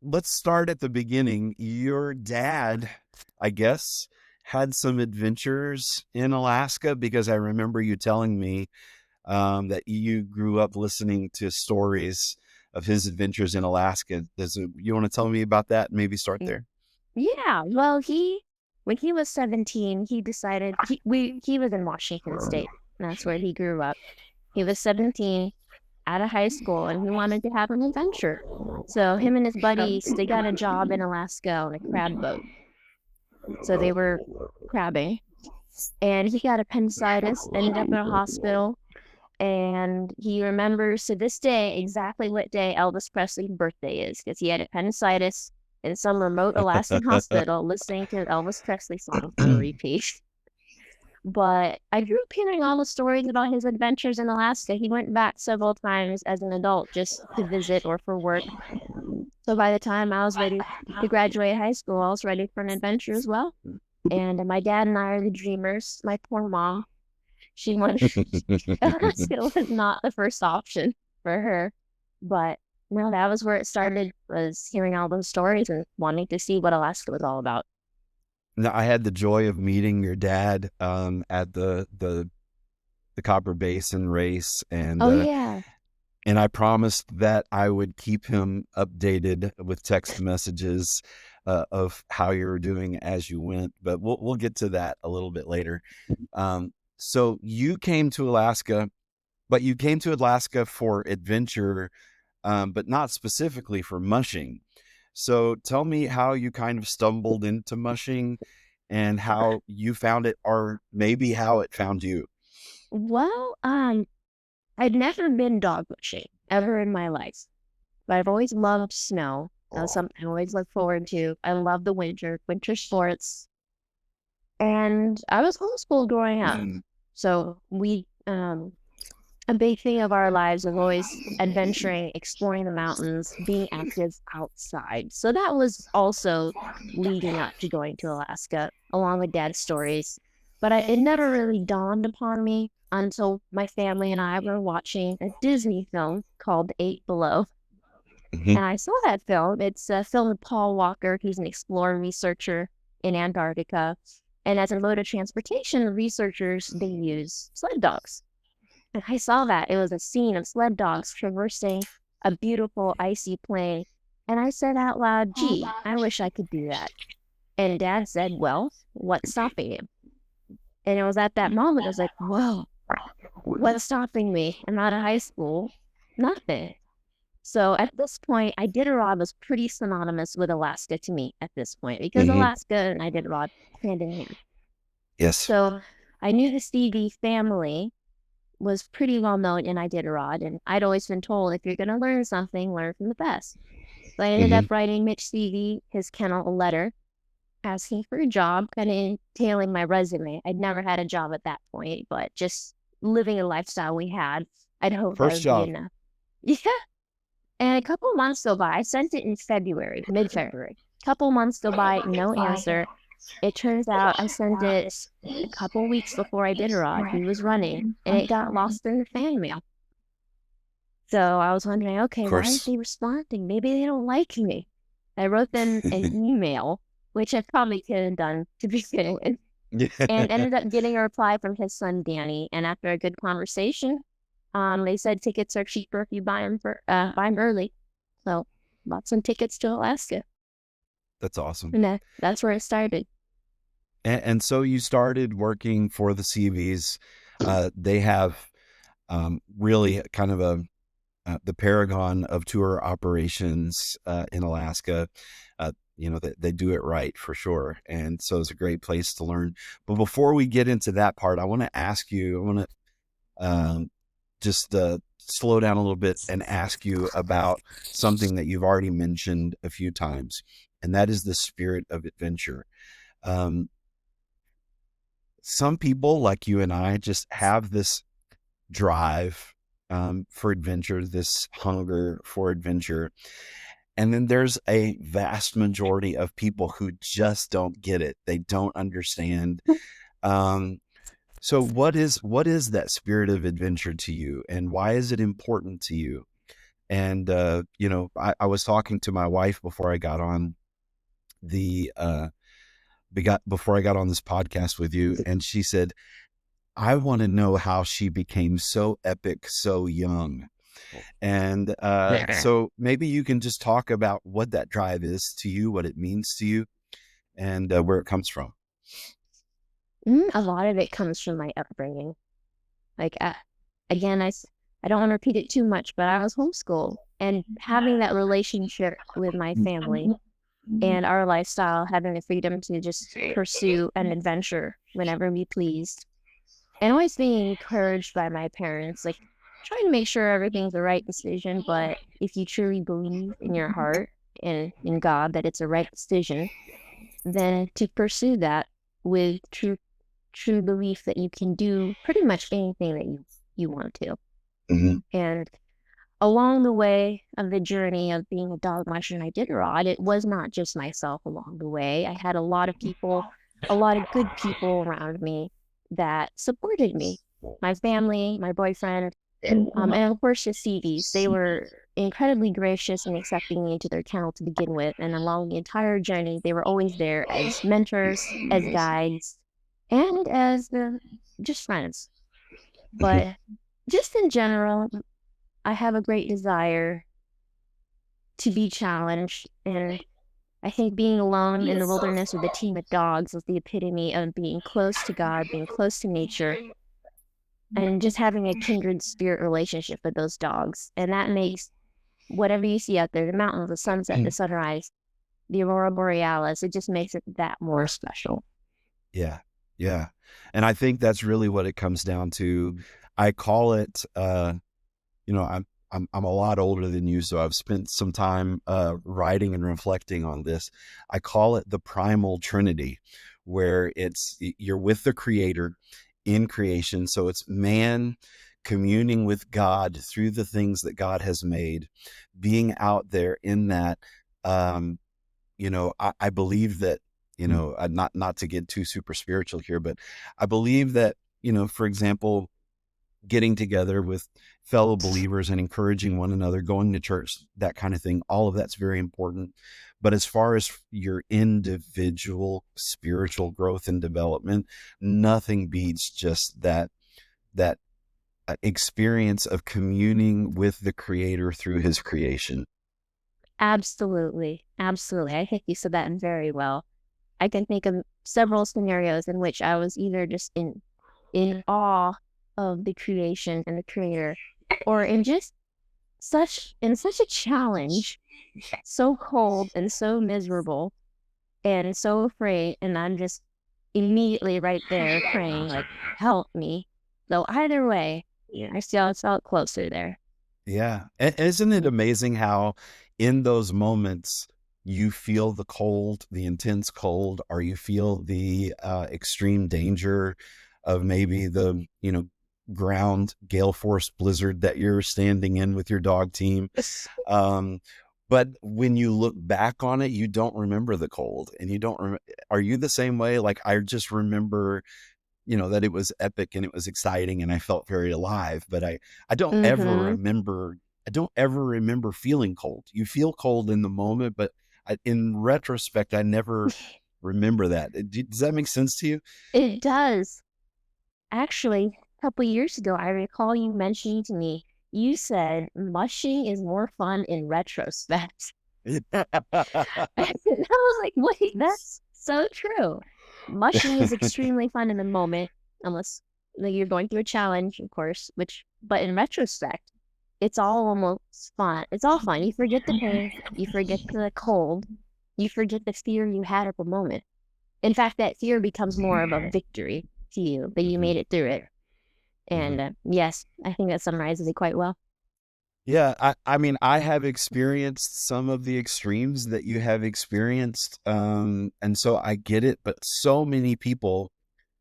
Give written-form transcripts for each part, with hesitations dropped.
let's start at the beginning. Your dad, I guess, had some adventures in Alaska, because I remember you telling me that you grew up listening to stories of his adventures in Alaska. You want to tell me about that? Maybe start Mm, there. Yeah, well, when he was 17, he decided he was in Washington State. That's where he grew up. He was 17 out of high school and he wanted to have an adventure. So him and his buddies, they got a job in Alaska on a crab boat. So they were crabbing and he got appendicitis, ended up in a hospital. And he remembers to this day exactly what day Elvis Presley's birthday is because he had appendicitis in some remote Alaskan hospital listening to Elvis Presley songs on repeat. But I grew up hearing all the stories about his adventures in Alaska. He went back several times as an adult just to visit or for work. So by the time I was ready to graduate high school, I was ready for an adventure as well. And my dad and I are the dreamers. My poor mom, she wanted Alaska was not the first option for her. But no, that was where it started, was hearing all those stories and wanting to see what Alaska was all about. Now, I had the joy of meeting your dad at the Copper Basin race, Oh yeah. and I promised that I would keep him updated with text messages of how you were doing as you went. But we'll get to that a little bit later. So you came to Alaska, but you came to Alaska for adventure, but not specifically for mushing. So tell me how you kind of stumbled into mushing and how you found it, or maybe how it found you. Well, I'd never been dog bushing ever in my life, but I've always loved snow. That was something I always look forward to. I love the winter sports. And I was homeschooled growing up. So a big thing of our lives was always adventuring, exploring the mountains, being active outside. So that was also leading up to going to Alaska, along with dad's stories. But it never really dawned upon me until my family and I were watching a Disney film called Eight Below. Mm-hmm. And I saw that film. It's a film with Paul Walker, who's an explorer researcher in Antarctica. And as a mode of transportation, researchers, they use sled dogs. And I saw that. It was a scene of sled dogs traversing a beautiful icy plain. And I said out loud, gee, I wish I could do that. And dad said, well, what's stopping you? And it was at that moment, I was like, whoa, what's stopping me? I'm out of high school. Nothing. So at this point, Iditarod was pretty synonymous with Alaska to me at this point because Mm-hmm. Alaska and Iditarod hand in hand. Yes. So I knew the Stevie family was pretty well known in Iditarod, and I'd always been told if you're going to learn something, learn from the best. So I ended Mm-hmm. up writing Mitch Stevie, his kennel, a letter asking for a job, kind of entailing my resume. I'd never had a job at that point, but just living a lifestyle we had, I'd hoped that First would be job. enough. Yeah. And a couple months go by. I sent it in February, mid-February. Couple months go by, no answer. It turns out I sent it a couple weeks before I did Rod. He was running, and it got lost in the fan mail. So I was wondering, okay, Of why aren't course. they responding? Maybe they don't like me. I wrote them an email, which I probably could have done to begin with, and Yeah. ended up getting a reply from his son Danny. And after a good conversation, they said tickets are cheaper if you buy them early. So bought some tickets to Alaska, That's awesome. and that's where it started. And so you started working for the CVs. They have really kind of the paragon of tour operations in Alaska. They do it right for sure. And so it's a great place to learn. But before we get into that part, I want to ask you, I want to just slow down a little bit and ask you about something that you've already mentioned a few times, and that is the spirit of adventure. Um, some people like you and I just have this drive for adventure, this hunger for adventure. And then there's a vast majority of people who just don't get it. They don't understand. Um, so what is that spirit of adventure to you, and why is it important to you? And, I was talking to my wife before I got on the, before I got on this podcast with you. And she said, I want to know how she became so epic so young. And so maybe you can just talk about what that drive is to you, what it means to you, and where it comes from. A lot of it comes from my upbringing. Like, again, I don't want to repeat it too much, but I was homeschooled, and having that relationship with my family and our lifestyle, having the freedom to just pursue an adventure whenever we pleased, and always being encouraged by my parents, like trying to make sure everything's the right decision. But if you truly believe in your heart and in God that it's a right decision, then to pursue that with true belief that you can do pretty much anything that you want to. Mm-hmm. And along the way of the journey of being a dog musher and Iditarod, it was not just myself along the way. I had a lot of people, a lot of good people around me that supported me. My family, my boyfriend, and of course the CDs. They were incredibly gracious in accepting me into their kennel to begin with. And along the entire journey, they were always there as mentors, as guides, and as just friends. But just in general, I have a great desire to be challenged, and I think being alone in the wilderness with a team of dogs is the epitome of being close to God, being close to nature, and just having a kindred spirit relationship with those dogs. And that makes whatever you see out there, the mountains, the sunset, the sunrise, the aurora borealis, it just makes it that more special. Yeah. Yeah. And I think that's really what it comes down to. I call it, I'm a lot older than you, so I've spent some time writing and reflecting on this. I call it the primal trinity, where you're with the creator in creation. So it's man communing with God through the things that God has made, being out there in that. I believe that, not to get too super spiritual here, but I believe that, for example, getting together with fellow believers and encouraging one another, going to church, that kind of thing, all of that's very important. But as far as your individual spiritual growth and development, nothing beats just that experience of communing with the creator through his creation. Absolutely. Absolutely. I think you said that very well. I can think of several scenarios in which I was either just in awe of the creation and the creator, or in just such a challenge, so cold and so miserable and so afraid, and I'm just immediately right there praying, like, help me. So either way, I still felt closer there. Yeah. And isn't it amazing how in those moments you feel the cold, the intense cold, or you feel the extreme danger of maybe the, ground gale force blizzard that you're standing in with your dog team. But when you look back on it, you don't remember the cold, and you don't are you the same way? Like, I just remember, that it was epic and it was exciting and I felt very alive, but I don't ever remember, feeling cold. You feel cold in the moment, but in retrospect, I never remember that. Does that make sense to you? It does. Actually, a couple years ago, I recall you mentioning to me, you said mushing is more fun in retrospect. And I was like, wait, that's so true. Mushing is extremely fun in the moment, unless you're going through a challenge, of course, but in retrospect, it's all almost fun. It's all fun. You forget the pain, you forget the cold, you forget the fear you had at the moment. In fact, that fear becomes more of a victory to you that you made it through it. And yes, I think that summarizes it quite well. Yeah, I mean, I have experienced some of the extremes that you have experienced, and so I get it. But so many people,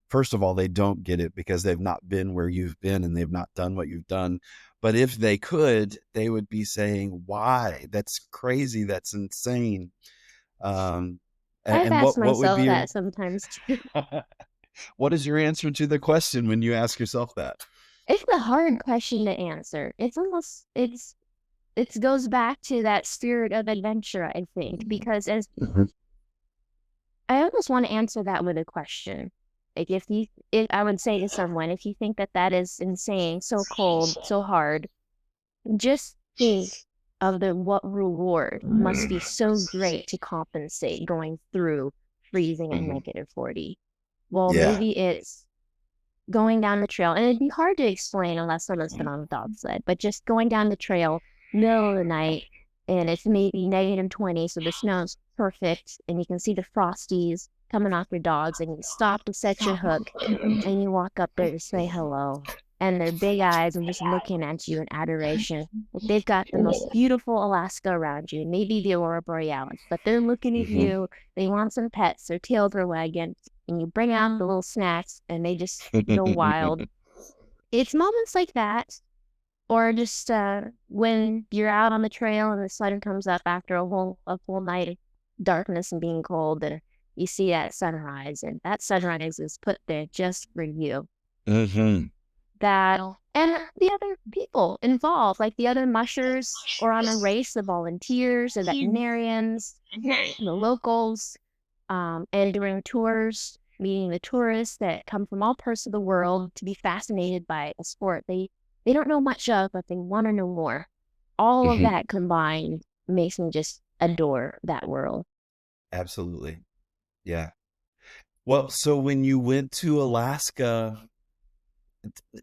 first of all, they don't get it because they've not been where you've been and they've not done what you've done. But if they could, they would be saying, "Why? That's crazy. That's insane." Um, I've and asked what would myself be your that sometimes too. what is your answer to the question when you ask yourself that? It's a hard question to answer. It's it goes back to that spirit of adventure, I think, because as Mhm. I almost want to answer that with a question. Like if I would say to someone, if you think that that is insane, so cold, so hard, just think of the what reward must be so great to compensate going through freezing at Mhm. -40. Well, Yeah. maybe it's going down the trail, and it'd be hard to explain unless someone's been on a dog sled, but just going down the trail, middle of the night, and it's maybe -20, so the snow's perfect, and you can see the frosties coming off your dogs, and you stop to set your hook, and you walk up there to say hello. And their big eyes are just looking at you in adoration. Like they've got the most beautiful Alaska around you, maybe the Aurora Borealis, but they're looking at Mhm. you. They want some pets, their tails are wagging, and you bring out the little snacks and they just go wild. It's moments like that, or just when you're out on the trail and the sun comes up after a whole night of darkness and being cold, and you see that sunrise, and that sunrise is put there just for you. Mhm. That and the other people involved, like the other mushers, or on a race, the volunteers, the veterinarians, the locals, and during tours, meeting the tourists that come from all parts of the world to be fascinated by a sport they don't know much of, but they want to know more. All of Mhm. that combined makes me just adore that world. Absolutely. Yeah. Well, so when you went to Alaska,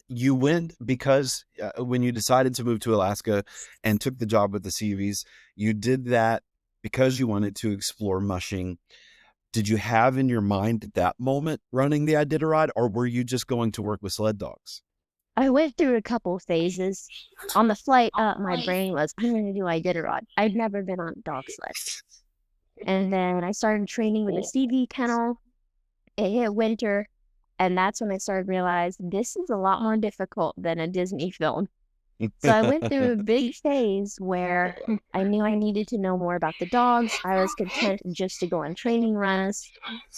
you went because when you decided to move to Alaska and took the job with the CVs, you did that because you wanted to explore mushing. Did you have in your mind at that moment running the Iditarod, or were you just going to work with sled dogs? I went through a couple phases. On the flight up, my brain was, I'm going to do Iditarod. I'd never been on a dog sled. And then I started training with a CV kennel. It hit winter, and that's when I started realizing this is a lot more difficult than a Disney film. So I went through a big phase where I knew I needed to know more about the dogs. I was content just to go on training runs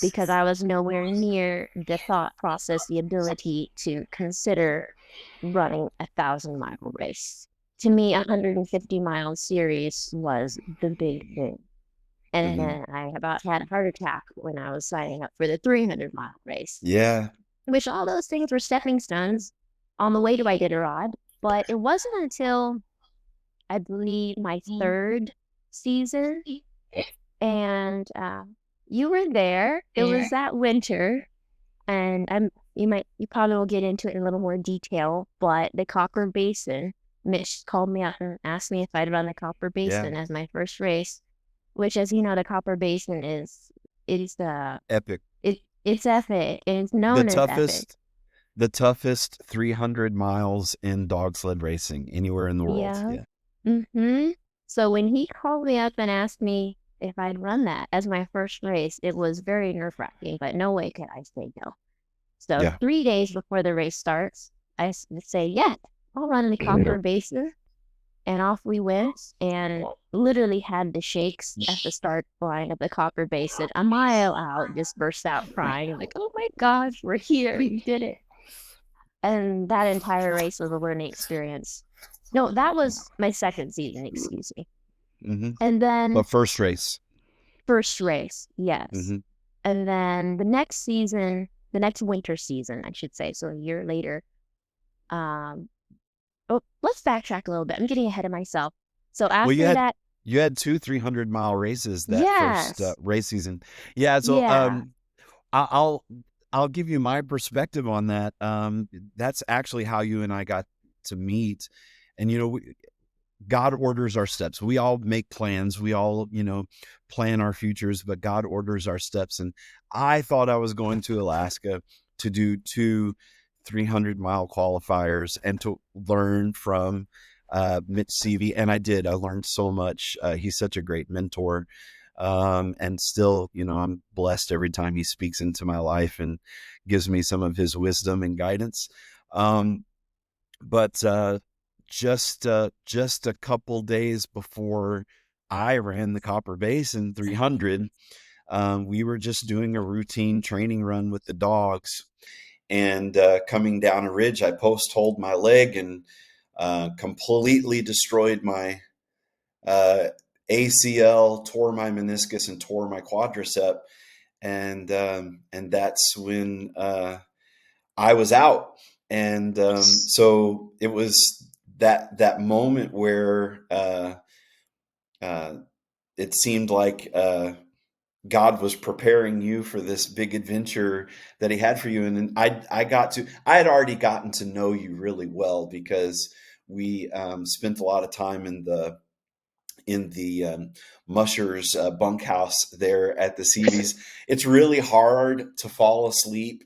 because I was nowhere near the thought process, the ability to consider running 1,000-mile race. To me, 150-mile series was the big thing. And Mhm. then I about had a heart attack when I was signing up for the 300-mile race, Yeah. which all those things were stepping stones on the way to Iditarod. But it wasn't until I believe my third season, and you were there. It was that winter, and you probably will get into it in a little more detail. But the Copper Basin, Mitch called me up and asked me if I'd run the Copper Yeah. Basin as my first race, which, as you know, the Copper Basin is the Epic. it's epic. It's The known as epic. toughest the toughest 300 miles in dog sled racing anywhere in the world. Yeah. Yeah. Mm-hmm. So when he called me up and asked me if I'd run that as my first race, it was very nerve-wracking, but no way could I say no. So Yeah. 3 days before the race starts, would say, yeah, I'll run the Copper Basin. And off we went, and literally had the shakes at the start line of the Copper Basin. A mile out, just burst out crying. I'm like, oh my gosh, we're here. We did it. And that entire race was a learning experience. No, that was my second season, excuse me. Hmm. And then But first race. first race, yes. Hmm. And then the next season, the next winter season, I should say, so a year later. Um, oh, let's backtrack a little bit. I'm getting ahead of myself. So Well, after that, you had two 300-mile races that first yes, race season. Yeah. So yeah, I- I'll I'll give you my perspective on that. That's actually how you and I got to meet. And God orders our steps. We all make plans. We all, plan our futures, but God orders our steps. And I thought I was going to Alaska to do two 300-mile qualifiers and to learn from Mitch Seavey. And I did. I learned so much. He's such a great mentor. And still, I'm blessed every time he speaks into my life and gives me some of his wisdom and guidance. But just a couple days before I ran the Copper Basin 300, we were just doing a routine training run with the dogs, and coming down a ridge, I post holed my leg and completely destroyed my uh, ACL, tore my meniscus, and tore my quadricep, and that's when I was out, and so it was that moment where uh, it seemed like God was preparing you for this big adventure that He had for you, and I had already gotten to know you really well because we spent a lot of time in the mushers bunkhouse there at the CVs. It's really hard to fall asleep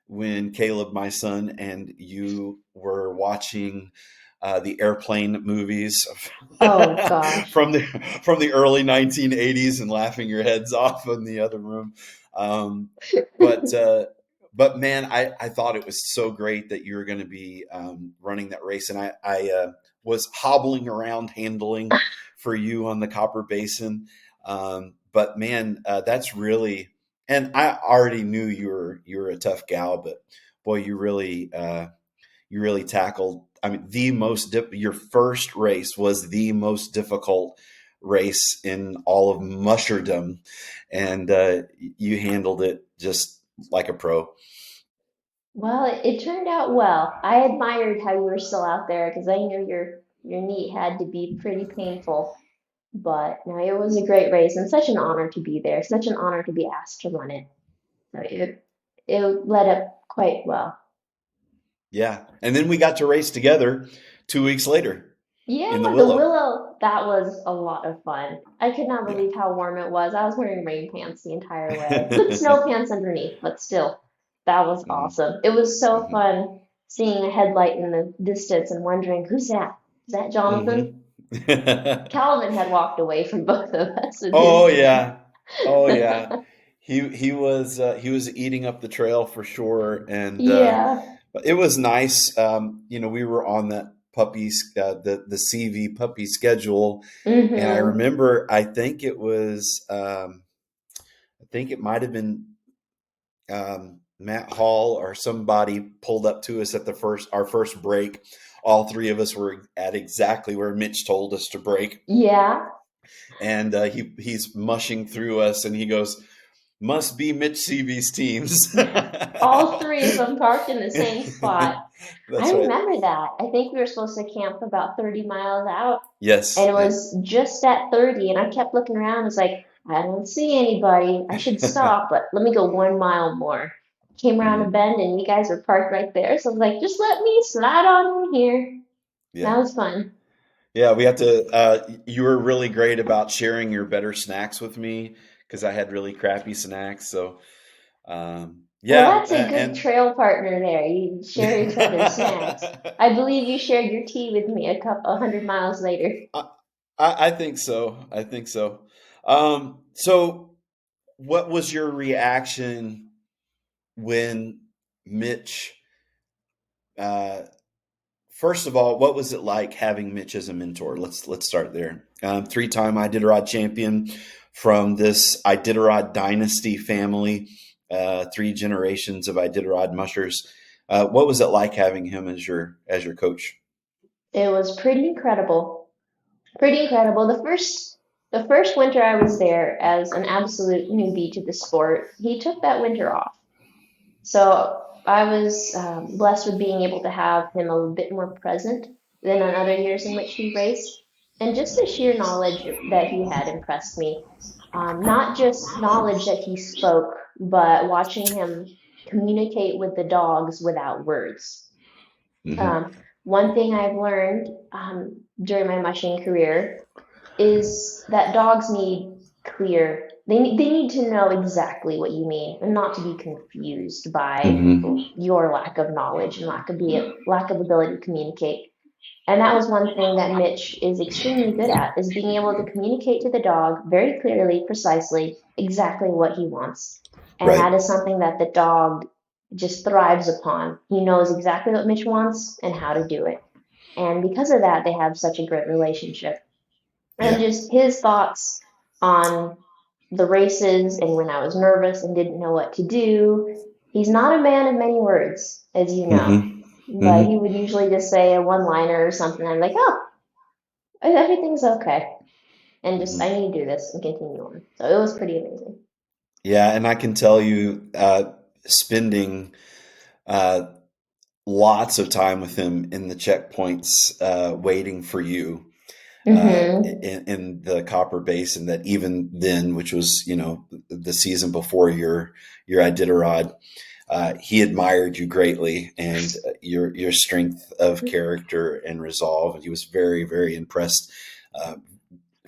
when Caleb, my son, and you were watching the airplane movies Oh gosh. from the from the early 1980s and laughing your heads off in the other room. Um, but uh, but man, I thought it was so great that you were going to be running that race, and I was hobbling around handling for you on the Copper Basin. But man, that's really, and I already knew you were a tough gal, but boy, you really tackled. I mean, your first race was the most difficult race in all of musherdom, and you handled it just like a pro. Well, it turned out well. I admired how you were still out there because I knew your knee had to be pretty painful. But no, it was a great race and such an honor to be there, such an honor to be asked to run it. So it led up quite well. Yeah, and then we got to race together 2 weeks later in the Yeah, the Willow. Willow, that was a lot of fun. I could not Yeah. believe how warm it was. I was wearing rain pants the entire way with snow pants underneath, but still, that was Mhm, awesome. It was so mhm, fun seeing a headlight in the distance and wondering, who's that? Is that Jonathan? mhm. Calvin had walked away from both of us in Oh his team. yeah. Oh yeah. He was eating up the trail for sure, and Yeah. it was nice. We were on that the CV puppy schedule, and I Mm-hmm. remember I think it might have been Matt Hall or somebody pulled up to us at the first our first break. All three of us were at exactly where Mitch told us to break, Yeah. and he's mushing through us, and he goes, "Must be Mitch Seavey's teams." All three of them parked in the same spot. I That's right. remember that. I think we were supposed to camp about 30 miles out, and Yes. it Yep. was just at 30, and I kept looking around. I was like, I don't see anybody. I should stop, but let me go 1 mile more. Came around a Mhm. bend, and you guys were parked right there. So I was like, just let me slide on in here. That Yeah. was fun. Yeah. We have to. You were really great about sharing your better snacks with me because I had really crappy snacks. So Well, yeah, that's a good trail partner there. You share each other's snacks. I believe you shared your tea with me a 100 miles later. I, I think so. I think so. So, what was your reaction when Mitch? Uh, First of all, what was it like having Mitch as a mentor? Let's start there. Three-time Iditarod champion from this Iditarod dynasty family, three generations of Iditarod mushers. What was it like having him as your coach? It was pretty incredible. Pretty incredible. The first winter I was there as an absolute newbie to the sport, he took that winter off. So I was blessed with being able to have him a bit more present than on other years in which he raced. And just the sheer knowledge that he had impressed me. Not just knowledge that he spoke, but watching him communicate with the dogs without words. Hmm. One thing I've learned during my mushing career is that dogs need they need to know exactly what you mean and not to be confused by Hmm. your lack of knowledge and lack of ability to communicate. And that was one thing that Mitch is extremely good at is being able to communicate to the dog very clearly, precisely, exactly what he wants. And Right. that is something that the dog just thrives upon. He knows exactly what Mitch wants and how to do it. And because of that, they have such a great relationship. And Yeah. just his thoughts on the races and when I was nervous and didn't know what to do. He's not a man of many words, as you know, Hmm. but he Hmm. would usually just say a one liner or something. I'm like, oh, Everything's okay. And just, Mhm. I need to do this and continue on. So it was pretty amazing. Yeah, and I can tell you, spending uh, lots of time with him in the checkpoints, waiting for you Mm-hmm. in the Copper Basin. That even then, which was the season before your Iditarod, he admired you greatly and your strength of character and resolve. And he was very, very impressed uh,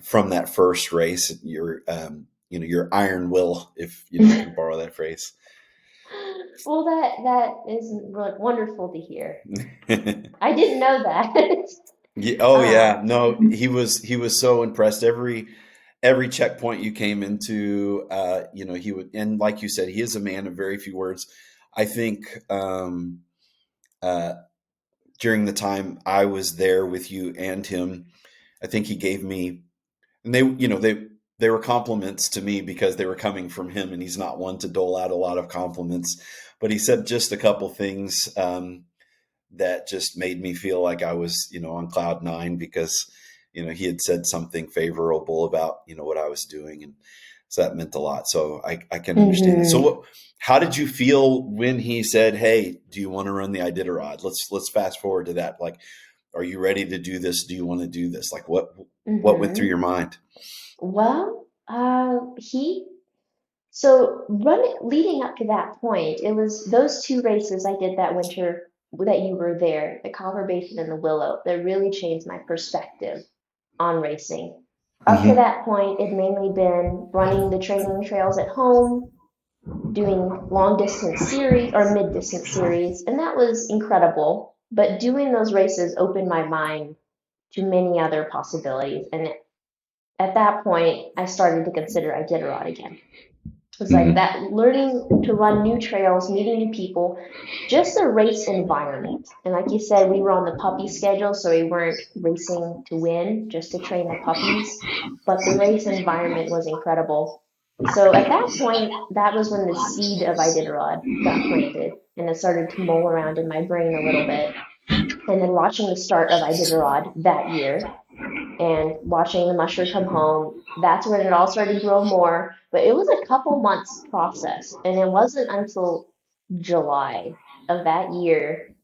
from that first race. Your iron will, if I can borrow that phrase. Well, that is wonderful to hear. I didn't know that. Yeah, oh yeah, um, no, he was so impressed. Every checkpoint you came into, he would, and like you said, he is a man of very few words. I think uh, during the time I was there with you and him, I think he gave me, and they were compliments to me because they were coming from him, and he's not one to dole out a lot of compliments, but he said just a couple things that just made me feel like I was, on cloud nine because, he had said something favorable about, what I was doing. And so that meant a lot. So I can understand that. So hmm how did you feel when he said, "Hey, do you want to run the Iditarod?" Let's fast forward to that. Like, are you ready to do this? Do you want to do this? Like what went through hmm your mind? Well, so running leading up to that point, it was those two races I did that winter that you were there, the Copper Basin and the Willow, that really changed my perspective on racing. Up to Hmm. that point, it mainly been running the training trails at home, doing long distance series or mid distance series, and that was incredible. But doing those races opened my mind to many other possibilities. And at that point, I started to consider Iditarod again. It was like Hmm. that learning to run new trails, meeting new people, just the race environment. And like you said, we were on the puppy schedule, so we weren't racing to win, just to train the puppies. But the race environment was incredible. So at that point, that was when the seed of Iditarod got planted and it started to mull around in my brain a little bit. And then watching the start of Iditarod that year, and watching the musher come home, that's when it all started to grow more. But it was a couple months process, and it wasn't until July of that year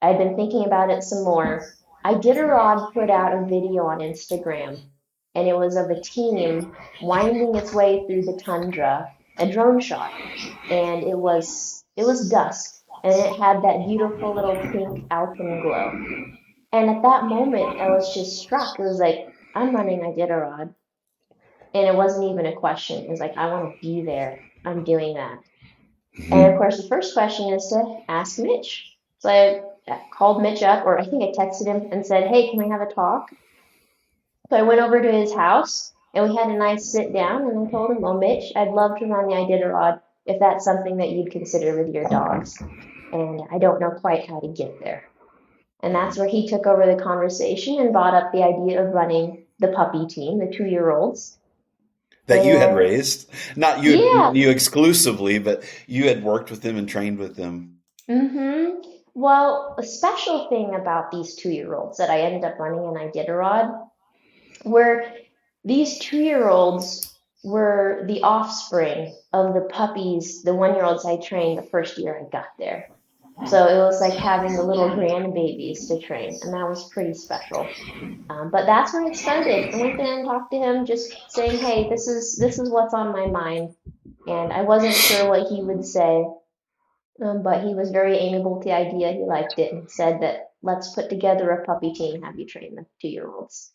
I'd been thinking about it some more. Iditarod put out a video on Instagram, and it was of a team winding its way through the tundra, a drone shot, and it was dusk, and it had that beautiful little pink alpenglow. And at that moment, I was just struck. It was like, I'm running Iditarod. And it wasn't even a question. It was like, I want to be there. I'm doing that. And of Hmm. course, the first question is to ask Mitch. So I called Mitch up, or I think I texted him and said, hey, can we have a talk? So I went over to his house and we had a nice sit down. And I told him, well, Mitch, I'd love to run the Iditarod if that's something that you'd consider with your dogs. And I don't know quite how to get there. And that's where he took over the conversation and brought up the idea of running the puppy team, the 2-year-olds. That you had And raised, not yeah, you exclusively, but you had worked with them and trained with them. well, a special thing about these 2-year-olds that I ended up running in Iditarod were these 2-year-olds were the offspring of the puppies, the 1-year-olds I trained the first year I got there. So it was like having the little grandbabies to train, and that was pretty special. But that's where it started. I went there and talked to him, just saying, "Hey, this is what's on my mind." And I wasn't sure what he would say, but he was very amenable to the idea. He liked it and said that let's put together a puppy team, have you train the 2-year-olds.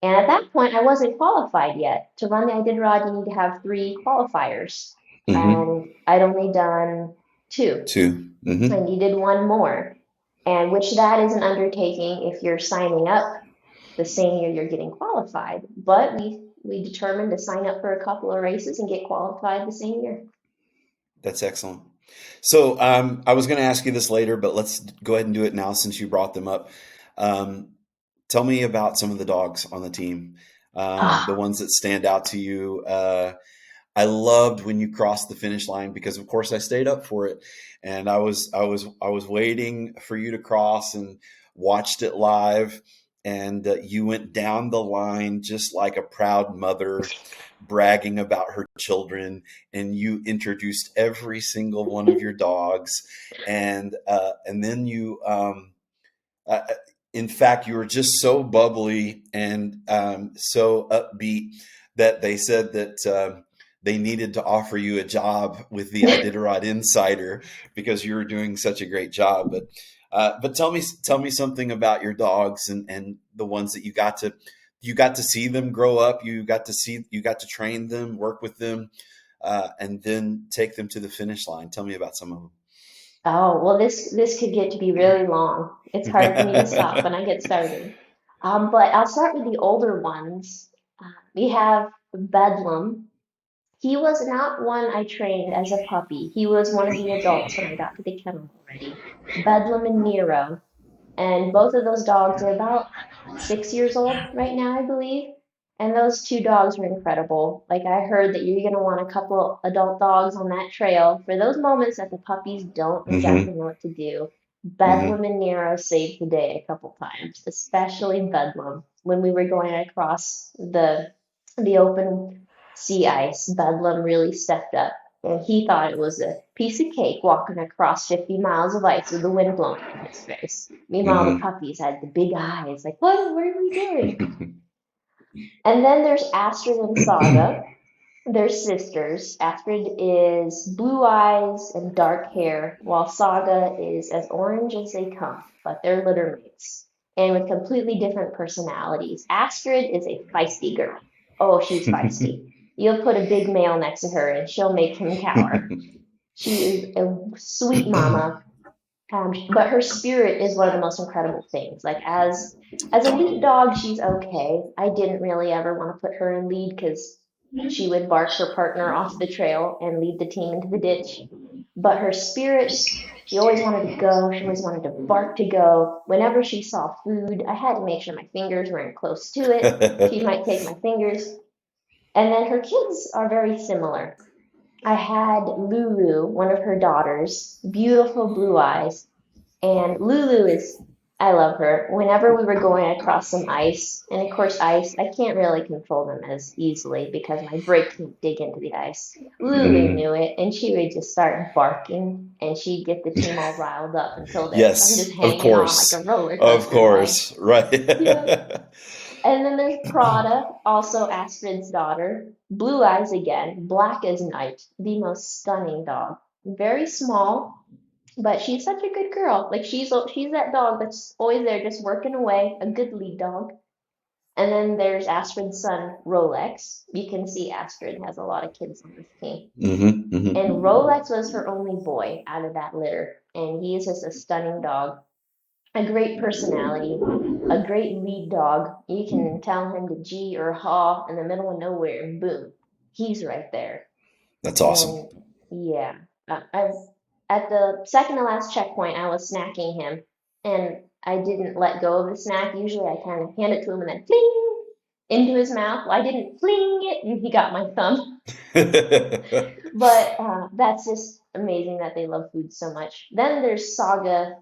And at that point, I wasn't qualified yet. To run the Iditarod, you need to have 3 qualifiers, Hmm. and I'd only done 2. Two. I Hmm. needed one more, and which that is an undertaking if you're signing up the same year you're getting qualified. But we determined to sign up for a couple of races and get qualified the same year. That's excellent. So I was going to ask you this later, but let's go ahead and do it now since you brought them up. Um, Tell me about some of the dogs on the team, the Ah, ones that stand out to you. I loved when you crossed the finish line because, of course, I stayed up for it, and I was waiting for you to cross and watched it live. and you went down the line just like a proud mother bragging about her children, and you introduced every single one of your dogs, and then you uh, in fact, you were just so bubbly and so upbeat that they said that they needed to offer you a job with the Iditarod Insider because you were doing such a great job. But tell me something about your dogs and the ones that you got to see them grow up. You got to train them, work with them, and then take them to the finish line. Tell me about some of Oh, well, this could get to be really long. It's hard for me to stop them. when I get started. But I'll start with the older ones. We have Bedlam. He was not one I trained as a puppy. He was one of the adults when I got to the kennel already. Bedlam and Nero. And both of those dogs are about 6 years old right now, I believe. And those two dogs were incredible. Like I heard that you're gonna want a couple adult dogs on that trail for those moments that the puppies don't exactly Hmm. know what to do. Hmm. Bedlam and Nero saved the day a couple times, especially Bedlam when we were going across the open sea ice. Bedlam really stepped up, and he thought it was a piece of cake walking across 50 miles of ice with the wind blowing in his face. Meanwhile, the Hmm. puppies had the big eyes, like, what are we doing? And then there's Astrid and Saga. They're sisters. Astrid is blue eyes and dark hair, while Saga is as orange as they come, but they're litter mates and with completely different personalities. Astrid is a feisty girl. Oh, she's feisty. You'll put a big male next to her and she'll make him cower. She is a sweet mama, but her spirit is one of the most incredible things. Like as a lead dog, she's okay. I didn't really ever want to put her in lead because she would bark her partner off the trail and lead the team into the ditch. But her spirit, she always wanted to go. She always wanted to bark to go. Whenever she saw food, I had to make sure my fingers weren't close to it. She might take my fingers. And then her kids are very similar. I had Lulu, one of her daughters, beautiful blue eyes, and Lulu is, I love her. Whenever we were going across some ice, and of course, ice, I can't really control them as easily because my brake can't dig into the ice. Lulu Hmm. knew it, and she would just start barking, and she'd get the team all riled up until I'm just Yes, hanging on like a roller of coaster ride. course, right. Yeah. And then there's Prada, also Astrid's daughter. Blue eyes again, black as night, the most stunning dog. Very small, but she's such a good girl. Like she's that dog that's always there just working away, a good lead dog. And then there's Astrid's son, Rolex. You can see Astrid has a lot of kids on this team. Hmm. And Hmm. Rolex was her only boy out of that litter. And he is just a stunning dog, a great personality, a great lead dog. You can tell him to G or haw in the middle of nowhere, and boom, he's right there. That's awesome. And yeah, I at the second to last checkpoint, I was snacking him, and I didn't let go of the snack. Usually, I kind of hand it to him and then fling into his mouth. Well, I didn't fling it, and he got my thumb. But that's just amazing that they love food so much. Then there's Saga.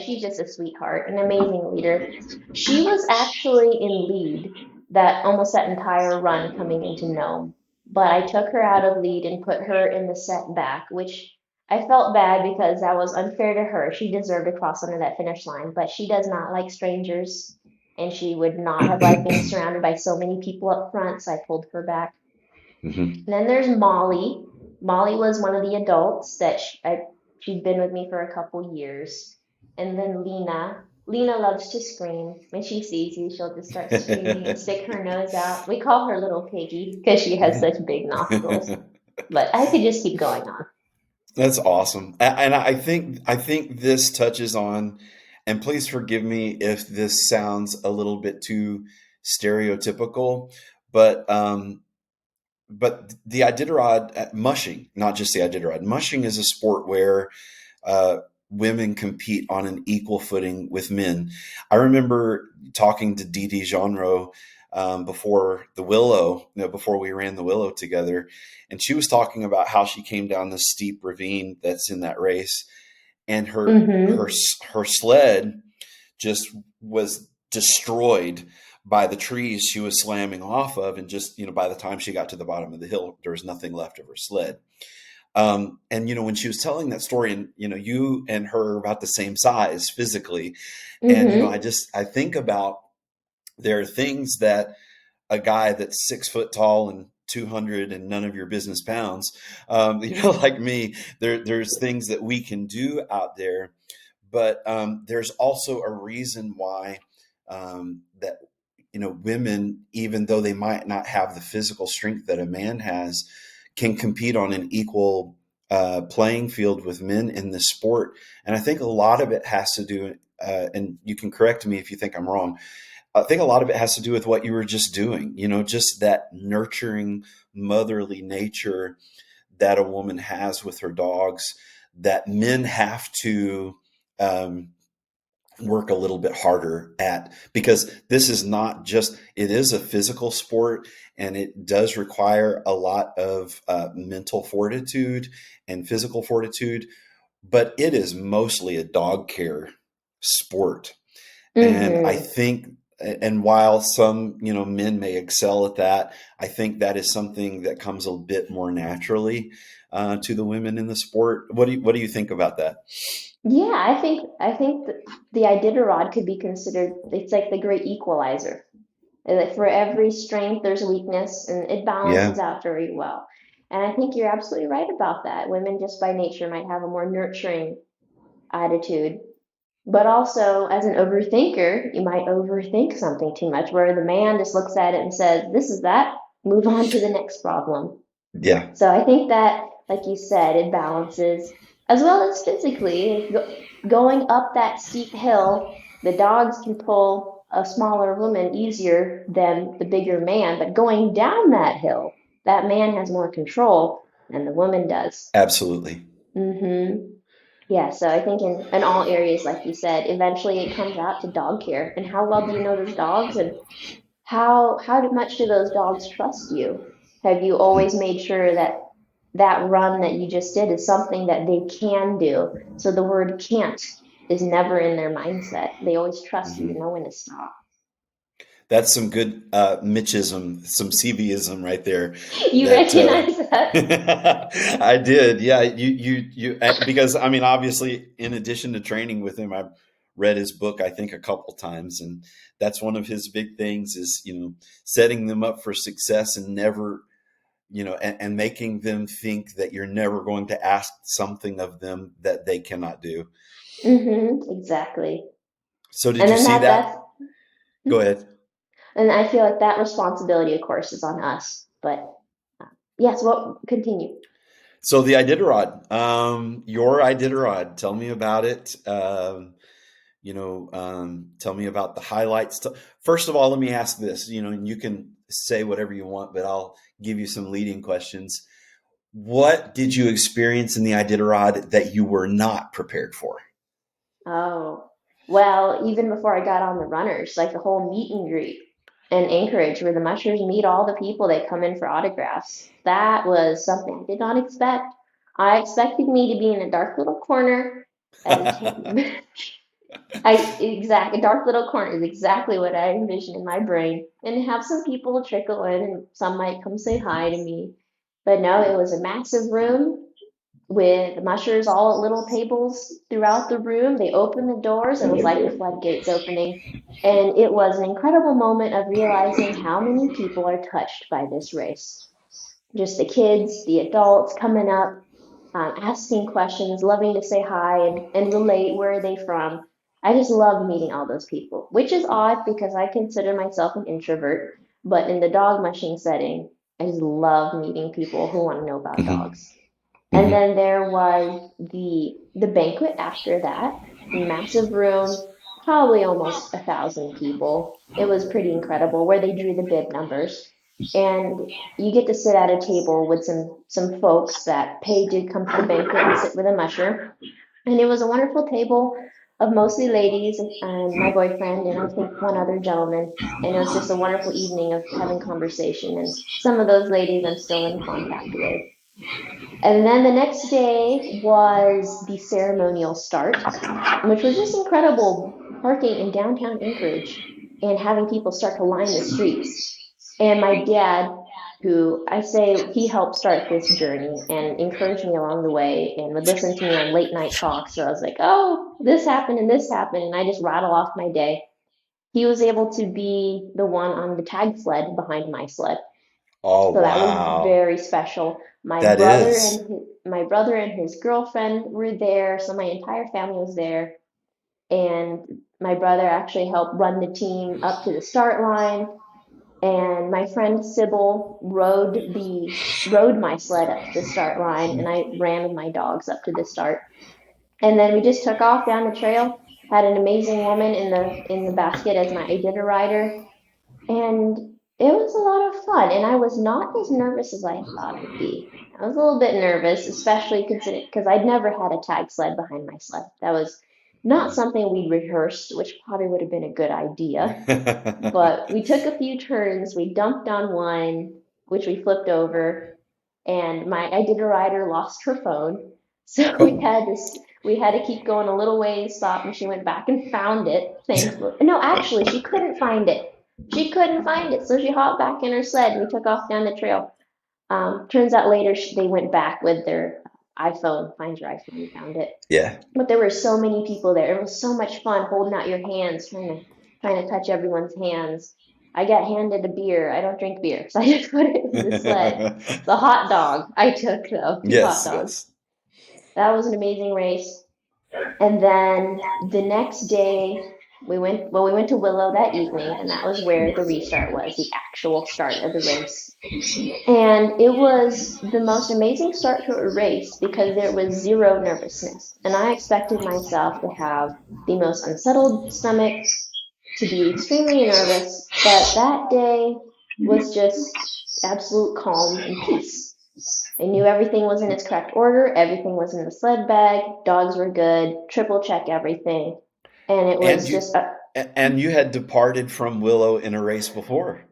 She's just a sweetheart, an amazing leader. She was actually in lead that entire run coming into Nome, but I took her out of lead and put her in the set back, which I felt bad because that was unfair to her. She deserved to cross under that finish line, but she does not like strangers, and she would not have liked being surrounded by so many people up front, so I pulled her back. Hmm. And then there's Molly. Molly was one of the adults that she'd been with me for a couple years. And then Lena. Lena loves to scream. When she sees you, she'll just start screaming and stick her nose out. We call her Little Piggy because she has such big nostrils. But I could just keep going on. That's awesome. And I think this touches on, and please forgive me if this sounds a little bit too stereotypical, but the Iditarod mushing, not just the Iditarod, mushing is a sport where uh, women compete on an equal footing with men. I remember talking to Dee Dee Genro before the Willow, before we ran the Willow together, and she was talking about how she came down this steep ravine that's in that race, and her Mm-hmm. her sled just was destroyed by the trees she was slamming off of, and just by the time she got to the bottom of the hill, there was nothing left of her sled. And when she was telling that story, and you and her are about the same size physically, and Mm-hmm. I think about, there are things that a guy that's 6 foot tall and 200 and none of your business pounds, like me, there's things that we can do out there, but there's also a reason why, that women, even though they might not have the physical strength that a man has, can compete on an equal playing field with men in this sport. And I think a lot of it has to do, and you can correct me if you think I'm wrong, I think a lot of it has to do with what you were just doing, just that nurturing, motherly nature that a woman has with her dogs, that men have to um, work a little bit harder at, because this is not just, it is a physical sport, and it does require a lot of mental fortitude and physical fortitude, but it is mostly a dog care sport. And I Mm-hmm. think, and while some, men may excel at that, I think that is something that comes a bit more naturally to the women in the sport. What do you think about that? Yeah, I think the Iditarod could be considered, it's like the great equalizer. Like for every strength, there's a weakness, and it balances Yeah, out very well. And I think you're absolutely right about that. Women just by nature might have a more nurturing attitude, but also as an overthinker, you might overthink something too much, where the man just looks at it and says, "This is that, move on to the next problem." yeah, So I think that, like you said, it balances as well as physically. Going up that steep hill, the dogs can pull a smaller woman easier than the bigger man, but going down that hill, that man has more control than the woman does. absolutely. Mm-hmm. Yeah, so I think in all areas, like you said, eventually it comes out to dog care and how well do you know those dogs, and much do those dogs trust you? Have you always Mhm, made sure that that run that you just did is something that they can do? So the word can't is never in their mindset. They always trust you to mhm. know when to stop. That's some good Mitchism, some CVism right there. You That recognize that? I did, yeah. Because I mean, obviously, in addition to training with him, I've read his book, I think, a couple times, and that's one of his big things is setting them up for success, and never and making them think that you're never going to ask something of them that they cannot do. Mm-hmm, exactly. So, did And you then see that's that? Go ahead. and I feel like that responsibility, of course, is on us. But yes, well, continue. So the Iditarod, your Iditarod, tell me about it. Tell me about the highlights. First of all, let me ask this. And you can say whatever you want, but I'll give you some leading questions. What did you experience in the Iditarod that you were not prepared for? Oh, well, even before I got on the runners, like the whole meet and greet in Anchorage, where the mushers meet all the people that come in for autographs, that was something I did not expect. I expected me to be in a dark little corner and a dark little corner is exactly what I envisioned in my brain, and have some people trickle in, and some might come say hi to me. But no, it was a massive room with mushers all at little tables throughout the room. They opened the doors. It was like the floodgates opening. And it was an incredible moment of realizing how many people are touched by this race. Just the kids, the adults coming up, asking questions, loving to say hi and relate where are they from. I just love meeting all those people, which is odd because I consider myself an introvert. But in the dog mushing setting, I just love meeting people who want to know about Hmm. dogs. And Hmm. then there was the banquet after that, massive room, probably almost 1,000 people. It was pretty incredible where they drew the bib numbers. And you get to sit at a table with some folks that paid to come to the banquet and sit with a musher. And it was a wonderful table of mostly ladies and my boyfriend and I think one other gentleman. And it was just a wonderful evening of having conversation. And some of those ladies I'm still in contact with. And then the next day was the ceremonial start, which was just incredible parking in downtown Anchorage. and having people start to line the streets. And my dad, who I say he helped start this journey and encouraged me along the way and would listen to me on late night talks. So I was like, oh, this happened and this happened. And I just rattle off my day. He was able to be the one on the tag sled behind my sled. Oh, So that was wow. very special. That is. My brother and his girlfriend were there, so my entire family was there. And my brother actually helped run the team up to the start line. And my friend Sybil rode my sled up to the start line, and I ran with my dogs up to the start. And then we just took off down the trail. Had an amazing woman in the basket as my Iditar rider, and it was a lot of fun. And I was not as nervous as I thought I'd be. I was a little bit nervous, especially considering because I'd never had a tag sled behind my sled. That was not something we rehearsed, which probably would have been a good idea. But we took a few turns. We dumped on one, which we flipped over, and my I did a rider lost her phone, so Oh, we had to keep going a little ways, stop, and she went back and found it. Thankfully, no, actually, she couldn't find it. She couldn't find it, so she hopped back in her sled, and we took off down the trail. Turns out later they went back with their iPhone, find your iPhone, and found it. yeah. But there were so many people there. It was so much fun holding out your hands, trying to touch everyone's hands. I got handed a beer. I don't drink beer, so I just put it in the sled. The hot dog I took though, two hot Yes, dogs. yes. That was an amazing race. And then the next day we went to Willow that evening, and that was where the restart was, the actual start of the race. And it was the most amazing start to a race because there was zero nervousness. And I expected myself to have the most unsettled stomach, to be extremely nervous, but that day was just absolute calm and peace. I knew everything was in its correct order, everything was in the sled bag, dogs were good, triple check everything. And it And was you just a, and you had departed from Willow in a race before.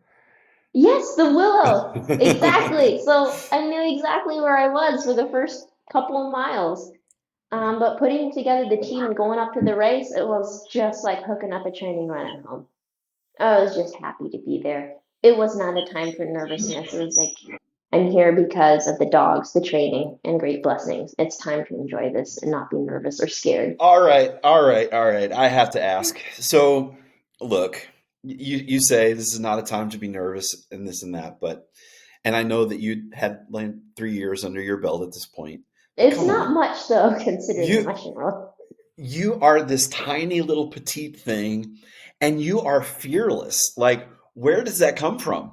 yes, the willow. Exactly. So I knew exactly where I was for the first couple of miles. But putting together the team and going up to the race, it was just like hooking up a training run at home. I was just happy to be there. It was not a time for nervousness. It was like, I'm here because of the dogs, the training, and great blessings. It's time to enjoy this and not be nervous or scared. All right, all right, all right. I have to ask. So, look, you say this is not a time to be nervous and this and that, but and I know that you had like 3 years under your belt at this point. But It's come not on, much, though, considering the you mushing world. you are this tiny little petite thing, and you are fearless. Like, where does that come from?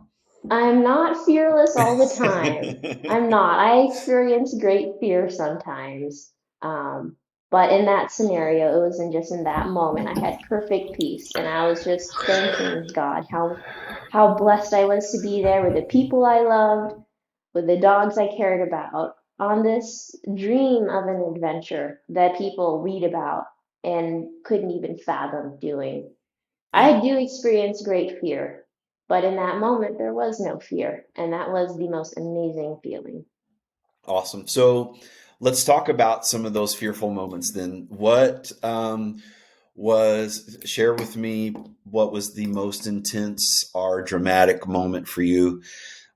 I'm not fearless all the time. I'm not. I experience great fear sometimes. Um, but in that scenario, it was in just in that moment, I had perfect peace, and I was just thanking God how blessed I was to be there with the people I loved, with the dogs I cared about, on this dream of an adventure that people read about and couldn't even fathom doing. Yeah, I do experience great fear, but in that moment, there was no fear, and that was the most amazing feeling. awesome. So, let's talk about some of those fearful moments then. What was share with me what was the most intense or dramatic moment for you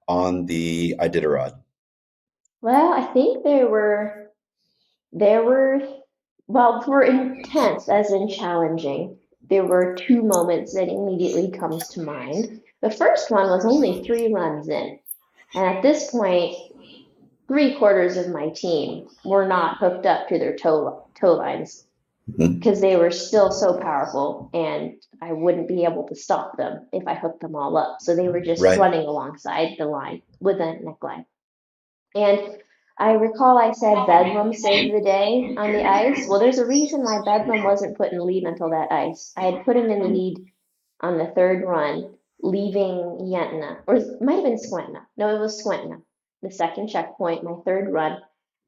on the Iditarod? Well, I think there were, well, for intense as in challenging, there were two moments that immediately comes to mind. The first one was only 3 runs in, and at this point, 3/4 of my team were not hooked up to their tow lines Mhm. because they were still so powerful and I wouldn't be able to stop them if I hooked them all up. So they were just Right. running alongside the line with a neckline. And I recall I said Bedlam saved the day on the ice. Well, there's a reason why Bedlam wasn't put in the lead until that ice. I had put him in the lead on the third run, leaving Yentna, or it might have been Squentna. No, it was Squentna, the second checkpoint, my third run.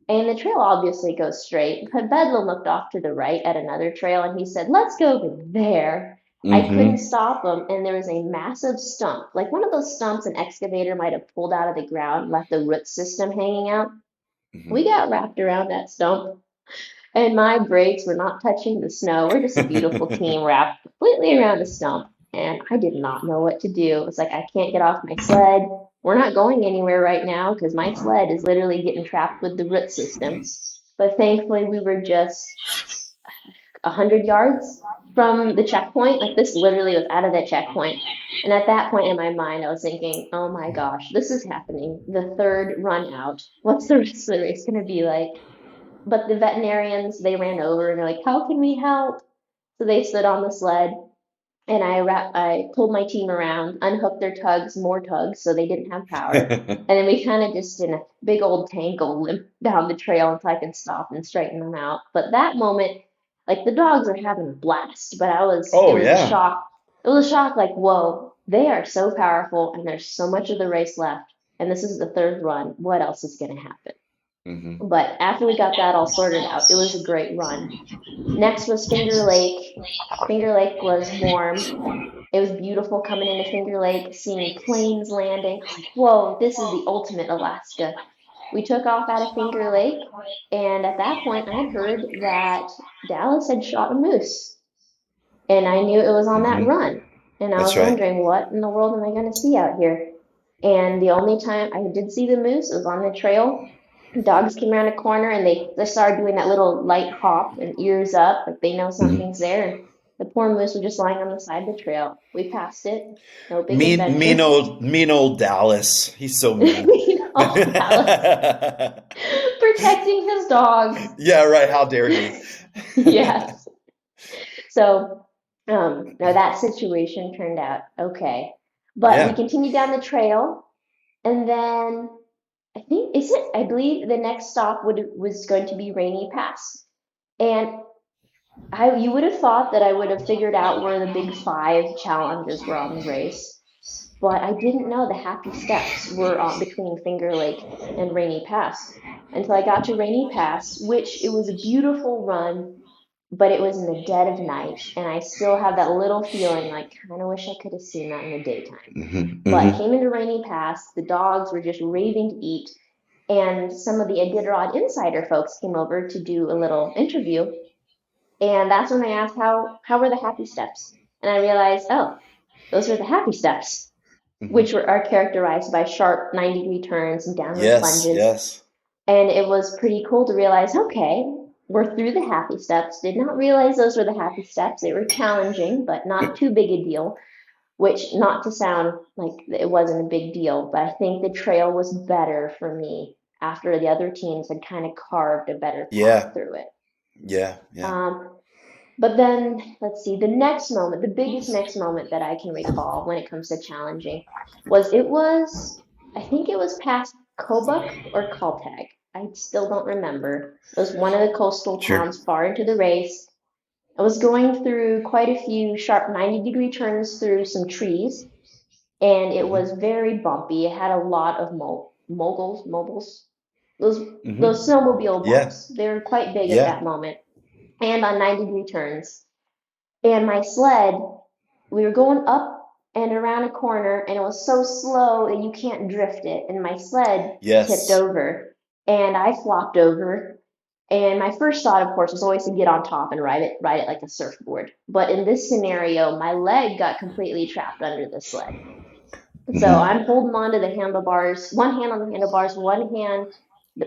And the trail obviously goes straight, but Bedlam looked off to the right at another trail and he said, let's go over there. I couldn't Mm-hmm. stop him, and there was a massive stump, like one of those stumps an excavator might have pulled out of the ground, left the root system hanging out. We Mm-hmm. got wrapped around that stump, and my brakes were not touching the snow. We're just a beautiful team wrapped completely around a stump. and I did not know what to do. It was like, I can't get off my sled. We're not going anywhere right now because my sled is literally getting trapped with the root system. But thankfully, we were just 100 yards from the checkpoint. Like this literally was out of that checkpoint. And at that point in my mind, I was thinking, oh my gosh, this is happening. The third run out. What's the rest of the race going to be like? But the veterinarians, they ran over and they're like, how can we help? So they stood on the sled and I pulled my team around, unhooked their tugs, more tugs, so they didn't have power. And then we kind of just in a big old tangle limped down the trail until I could stop and straighten them out. But that moment, like the dogs are having a blast, but it Oh was a yeah. shock. It was a shock, like, whoa, they are so powerful and there's so much of the race left. And this is the third run. What else is going to happen? Hmm. But after we got that all sorted out, it was a great run. Next was Finger Lake. Finger Lake was warm. It was beautiful coming into Finger Lake, seeing planes landing. I was like, whoa, this is the ultimate Alaska. We took off out of Finger Lake, and at that point, I heard that Dallas had shot a moose, and I knew it was on that Hmm. run. And I That's was right. wondering, what in the world am I going to see out here? And the only time I did see the moose was on the trail. Dogs came around a corner and they started doing that little light hop and ears up, like they know Hmm. something's there. And the poor moose was just lying on the side of the trail. We passed it, no big Mean adventure. old Dallas. He's so mean. Oh, Dallas protecting his dogs. Yeah, right. How dare he? Yes. So, now that situation turned out okay. But we Yeah. continued down the trail, and then I believe the next stop was going to be Rainy Pass. And you would have thought that I would have figured out where the big five challenges were on the race, but I didn't know the happy steps were on between Finger Lake and Rainy Pass until I got to Rainy Pass, which it was a beautiful run, but it was in the dead of night, and I still have that little feeling like kind of wish I could have seen that in the daytime. Hmm. But Hmm. came into Rainy Pass, the dogs were just raving to eat, and some of the Iditarod Insider folks came over to do a little interview, and that's when I asked how were the happy steps, and I realized, oh, those are the happy steps, Hmm. which are characterized by sharp 90-degree turns and downward Yes. plunges, Yes. and it was pretty cool to realize, okay, we're through the happy steps. Did not realize those were the happy steps. They were challenging, but not too big a deal. Which, not to sound like it wasn't a big deal, but I think the trail was better for me after the other teams had kind of carved a better path Yeah. through it. Yeah. Yeah. Um, but then, let's see, the next moment, the biggest next moment that I can recall when it comes to challenging I think it was past Kobuk or Kaltag. I still don't remember. It was one of the coastal Sure. towns far into the race. I was going through quite a few sharp 90-degree turns through some trees, and it Hmm. was very bumpy. It had a lot of moguls, those Hmm. snowmobile Yeah. bumps. They were quite big at Yeah. that moment, and on 90-degree turns. And my sled, we were going up and around a corner, and it was so slow that you can't drift it. And my sled tipped Yes. over, and I flopped over. And my first thought, of course, was always to get on top and ride it like a surfboard. But in this scenario, my leg got completely trapped under the sled. So Hmm. I'm holding on to the handlebars, one hand on the handlebars, one hand,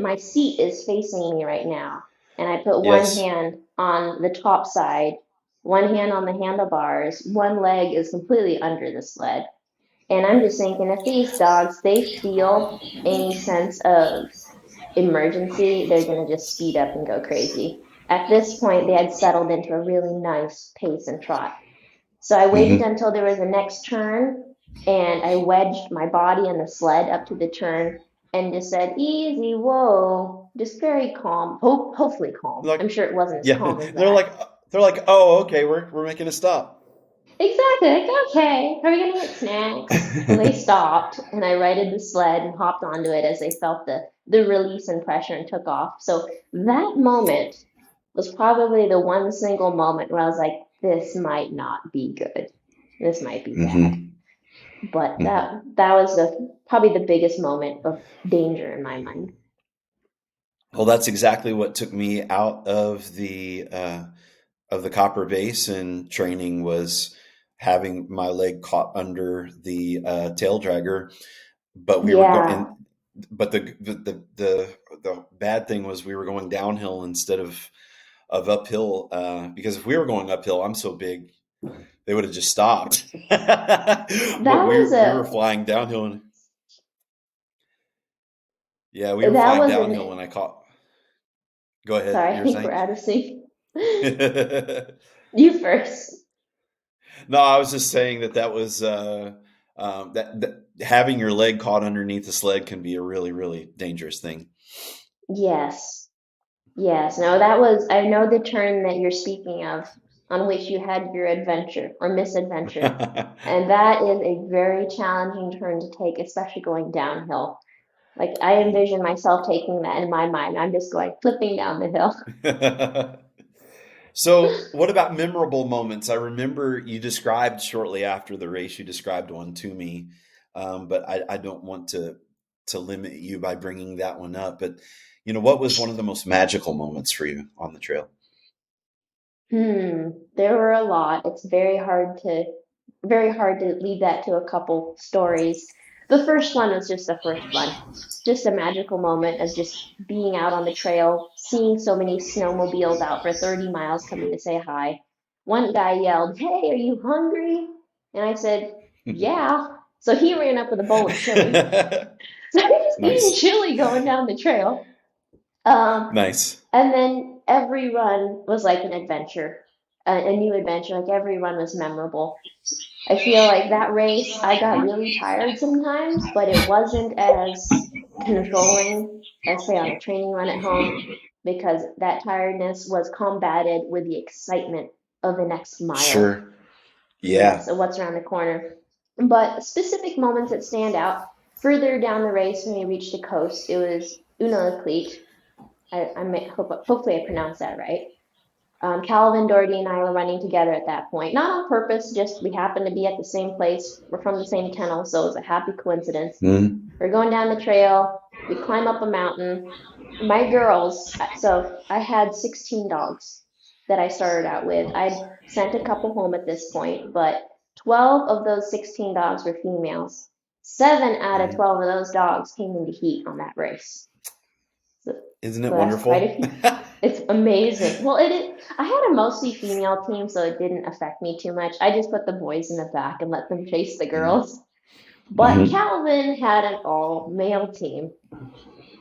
my seat is facing me right now. And I put one Yes. hand on the top side, one hand on the handlebars, one leg is completely under the sled. And I'm just thinking, if these dogs, they feel any sense of emergency, they're going to just speed up and go crazy. At this point, they had settled into a really nice pace and trot. So I waited Hmm. until there was a next turn, and I wedged my body and the sled up to the turn and just said, easy, whoa, just very calm, hopefully calm. Like, I'm sure it wasn't as yeah. calm as They're that. like, oh, okay, we're making a stop. Exactly, like, okay, are we gonna get snacks? So they stopped, and I righted the sled and hopped onto it as they felt the release and pressure and took off. So that moment was probably the one single moment where I was like, this might not be good. This might be bad. Hmm. But Hmm. that was probably the biggest moment of danger in my mind. Well, that's exactly what took me out of the copper basin training was having my leg caught under the tail dragger, but we were going, Yeah, and but the bad thing was we were going downhill instead of uphill, because if we were going uphill, I'm so big, they would have just stopped. But that was we a were flying downhill, and yeah, we were that flying was downhill an when I caught. Go ahead, sorry, I you were think we're saying. out of sync. You first. No, I was just saying that was that having your leg caught underneath the sled can be a really, really dangerous thing. Yes. Yes. No, that was I know the turn that you're speaking of on which you had your adventure or misadventure. And that is a very challenging turn to take, especially going downhill. Like I envision myself taking that in my mind. I'm just going flipping down the hill. So, what about memorable moments? I remember you described shortly after the race, you described one to me, but I don't want to limit you by bringing that one up. But what was one of the most magical moments for you on the trail? There were a lot. It's very hard to leave that to a couple stories. The first one was just the first one. Just a magical moment of just being out on the trail, seeing so many snowmobiles out for 30 miles coming to say hi. One guy yelled, "Hey, are you hungry?" And I said, "Yeah." So he ran up with a bowl of chili. So I was eating Nice, chili going down the trail. Um, nice. and then every run was like an adventure, a new adventure. Like every run was memorable. I feel like that race, I got really tired sometimes, but it wasn't as controlling as, say, on a training run at home, because that tiredness was combated with the excitement of the next mile. Sure. Yes, Yeah. of what's around the corner. But specific moments that stand out further down the race when we reached the coast, it was Unalakleet. Hopefully I pronounced that right. Calvin, Doherty, and I were running together at that point. Not on purpose, just we happened to be at the same place. We're from the same kennel, so it was a happy coincidence. Mm. We're going down the trail. We climb up a mountain. My girls, so I had 16 dogs that I started out with. I'd sent a couple home at this point, but 12 of those 16 dogs were females. Seven out of Mhm. 12 of those dogs came into heat on that race. So, Isn't so it that's quite a wonderful? few. It's amazing. Well, I had a mostly female team, so it didn't affect me too much. I just put the boys in the back and let them chase the girls. But Hmm. Calvin had an all male team.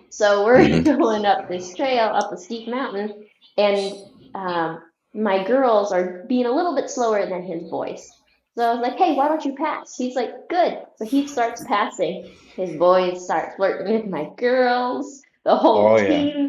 So we're Hmm. going up this trail, up a steep mountain, and um, my girls are being a little bit slower than his boys. So I was like, "Hey, why don't you pass?" He's like, "Good." So he starts passing. His boys start flirting with my girls. The whole Oh yeah.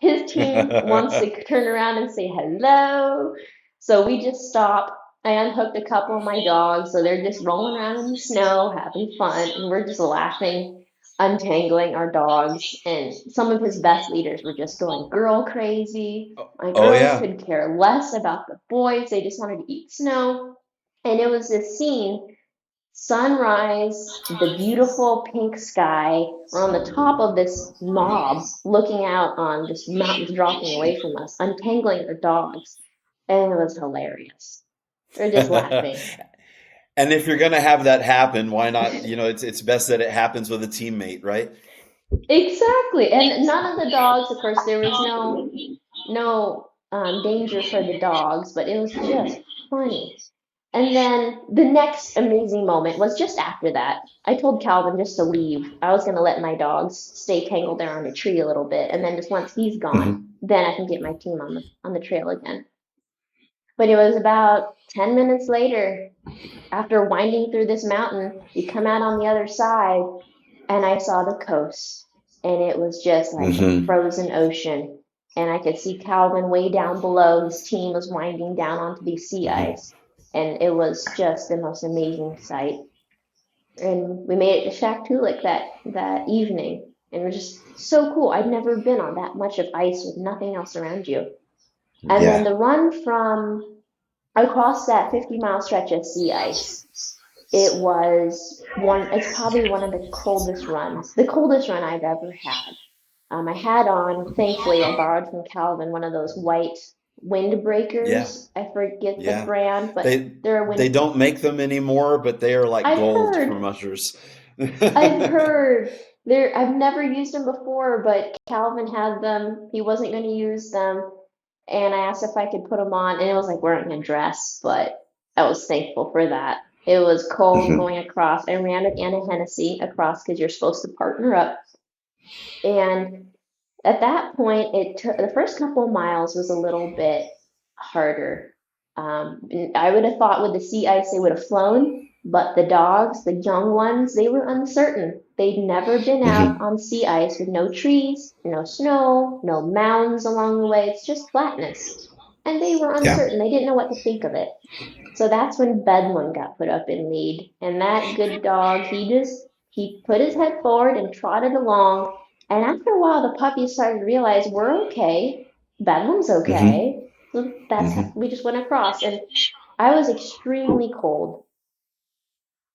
his team wants to turn around and say hello. So we just stop. I unhooked a couple of my dogs, so they're just rolling around in the snow, having fun, and we're just laughing, untangling our dogs. And some of his best leaders were just going girl crazy. My Oh girls yeah. could care less about the boys, they just wanted to eat snow. And it was this scene, sunrise, the beautiful pink sky. We're on the top of this mob looking out on just mountains dropping away from us, untangling our dogs. And it was hilarious. We're just laughing. And if you're gonna have that happen, why not? It's best that it happens with a teammate, right? Exactly. And none of the dogs, of course, there was no danger for the dogs, but it was just funny. And then the next amazing moment was just after that. I told Calvin just to leave. I was going to let my dogs stay tangled there on a tree a little bit, and then just once he's gone, Hmm. then I can get my team on the trail again. But it was about 10 minutes later, after winding through this mountain, we come out on the other side, and I saw the coast, and it was just like a Hmm. frozen ocean. And I could see Calvin way down below. His team was winding down onto the sea Hmm. ice, and it was just the most amazing sight. And we made it to Shaktoolik that evening, and it was just so cool. I'd never been on that much of ice with nothing else around you. And then Yeah. the run from across that 50-mile stretch of sea ice, it's probably one of the coldest runs, the coldest run I've ever had. I had on, thankfully, I borrowed from Calvin one of those white. Yeah. windbreakers. I forget the Yeah. brand, but They they're a they wind. don't make them anymore, but they are like I've gold for heard. mushers. I've heard. I've never used them before, but Calvin had them. He wasn't going to use them, and I asked if I could put them on, and it was like wearing a dress, but I was thankful for that. It was cold Mhm. going across. I ran with Anna Hennessy across because you're supposed to partner up, and at that point, it took the first couple of miles was a little bit harder. I would have thought with the sea ice they would have flown, but the dogs, the young ones, they were uncertain. They'd never been out Mhm. on sea ice with no trees, no snow, no mounds along the way. It's just flatness. And they were Yeah. uncertain. They didn't know what to think of it. So that's when Bedlam got put up in lead. And that good dog, he put his head forward and trotted along. And after a while, the puppies started to realize we're okay. Bedlam's Mhm. okay. So Mhm. we just went across. And I was extremely cold,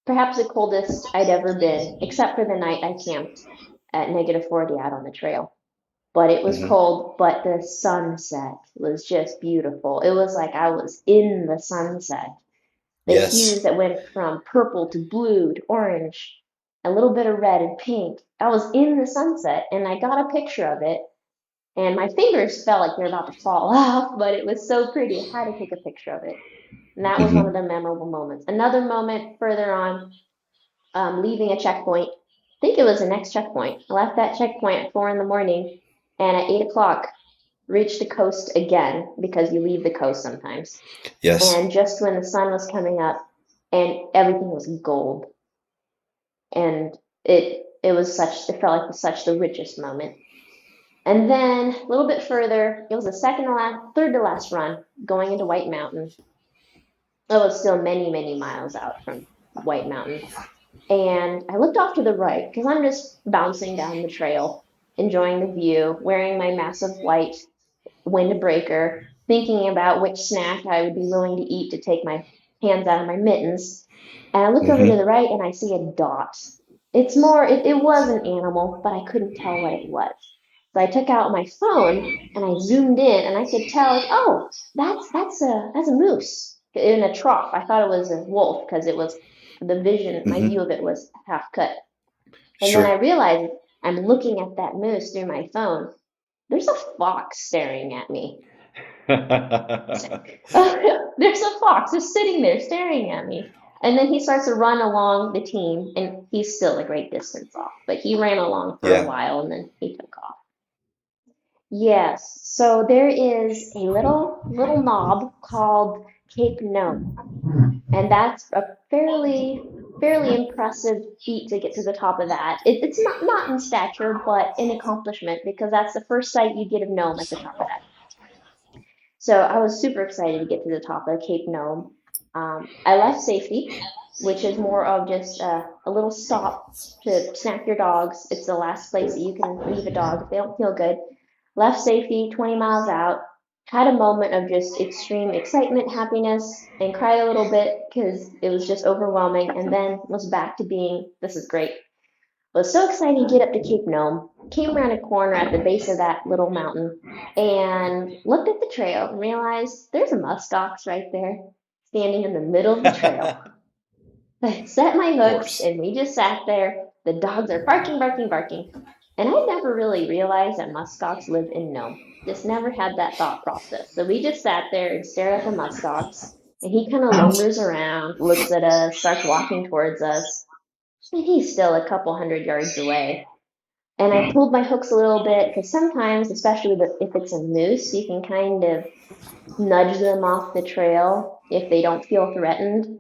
perhaps the coldest I'd ever been, except for the night I camped at -40 out on the trail. But it was Mhm. cold, but the sunset was just beautiful. It was like I was in the sunset. The hues Yes. that went from purple to blue to orange, a little bit of red and pink. I was in the sunset and I got a picture of it, and my fingers felt like they were about to fall off, but it was so pretty. I had to take a picture of it. And that was one of Mhm. the memorable moments. Another moment further on, leaving a checkpoint. I think it was the next checkpoint. I left that checkpoint at 4 in the morning, and at 8 o'clock, reached the coast again because you leave the coast sometimes. Yes. And just when the sun was coming up, and everything was gold, and it felt like such the richest moment. And then a little bit further, it was the third to last run going into White Mountain. It was still many, many miles out from White Mountain. And I looked off to the right because I'm just bouncing down the trail, enjoying the view, wearing my massive white windbreaker, thinking about which snack I would be willing to eat to take my hands out of my mittens. And I look over to the Mhm. right and I see a dot. It was an animal, but I couldn't tell what it was. So I took out my phone and I zoomed in and I could tell, like, oh, that's a moose in a trough. I thought it was a wolf because it was my view Mhm. of it was half cut. And then I Sure. realized I'm looking at that moose through my phone. There's a fox staring at me. There's a fox just sitting there staring at me. And then he starts to run along the team, and he's still a great distance off, but he ran along for a Yeah. while and then he took off. Yes, so there is a little knob called Cape Nome, and that's a fairly impressive feat to get to the top of that. It's not in stature, but in accomplishment because that's the first sight you get of Nome at the top of that. So I was super excited to get to the top of Cape Nome. I left safety, which is more of just a little stop to snack your dogs. It's the last place that you can leave a dog if they don't feel good. Left safety, 20 miles out. Had a moment of just extreme excitement, happiness, and cried a little bit because it was just overwhelming. And then was back to being, this is great. Was so excited to get up to Cape Nome, came around a corner at the base of that little mountain, and looked at the trail and realized there's a muskox right there, standing in the middle of the trail. I set my Of hooks course. and we just sat there. The dogs are barking, barking, barking. And I never really realized that muskox live in Nome. Just never had that thought process. So we just sat there and stared at the muskox. And he kind of lumbers around, looks at us, starts walking towards us. And he's still a couple hundred yards away. And I pulled my hooks a little bit because sometimes, especially if it's a moose, you can kind of nudge them off the trail if they don't feel threatened.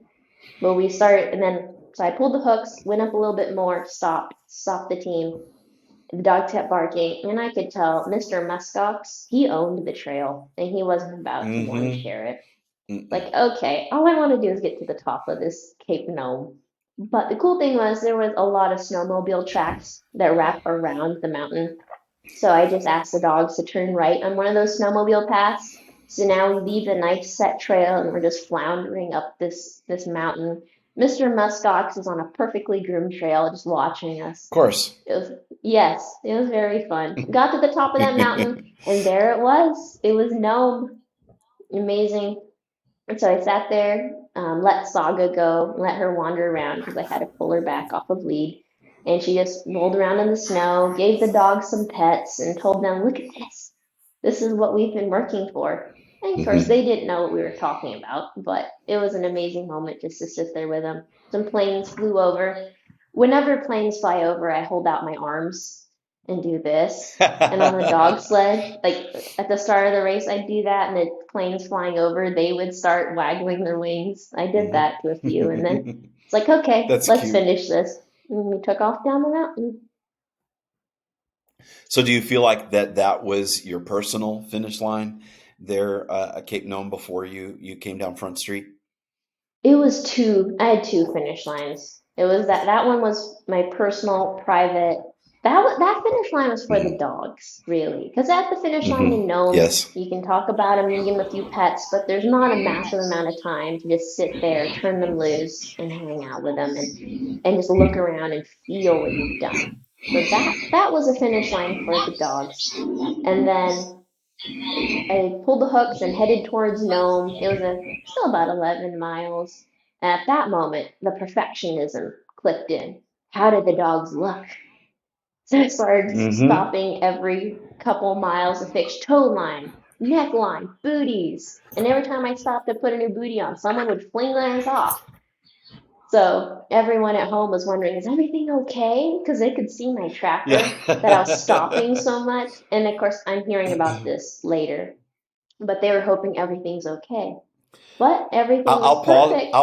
But we started, and then so I pulled the hooks, went up a little bit more, stopped the team. The dog kept barking, and I could tell Mr. Muskox, he owned the trail, and he wasn't about to want to Mhm. share it. Mm-mm. Like, okay, all I want to do is get to the top of this Cape Nome. But the cool thing was there was a lot of snowmobile tracks that wrap around the mountain. So I just asked the dogs to turn right on one of those snowmobile paths. So now we leave the nice set trail and we're just floundering up this mountain. Mr. Muskox is on a perfectly groomed trail just watching Of us. course. It was yes, it was very fun. Got to the top of that mountain and there it was. It was Nome. amazing. And so I sat there, let Saga go, let her wander around because I had to pull her back off of lead. And she just rolled around in the snow, gave the dogs some pets, and told them, look at this. This is what we've been working for. And of course, Hmm. they didn't know what we were talking about, but it was an amazing moment just to sit there with them. Some planes flew over. Whenever planes fly over, I hold out my arms and do this. And on the dog sled, like at the start of the race, I'd do that, and the planes flying over, they would start waggling their wings. I did Hmm. that to a few, and then it's like, okay, That's let's cute. finish this. And we took off down the mountain. So, do you feel like that was your personal finish line there at Cape Nome before you came down Front Street? It was two, I had two finish lines. It was that one was my personal, private. That finish line was for the Hmm. dogs, really. Because at the finish line in Hmm. Nome, Yes. you can talk about them, you can give them a few pets, but there's not a massive amount of time to just sit there, turn them loose, and hang out with them and just look around and feel what you've done. So that was a finish line for the dogs. And then I pulled the hooks and headed towards Nome. It was still about 11 miles. And at that moment, the perfectionism clicked in. How did the dogs look? So I started Hmm. stopping every couple miles to fix toe line, neckline, booties. And every time I stopped to put a new booty on, someone would fling theirs off. So everyone at home was wondering, is everything okay? Because they could see my Yeah. tracker that I was stopping so much. And of course, I'm hearing about this later, but they were hoping everything's okay. But I'll, everything was I'll pause. perfect.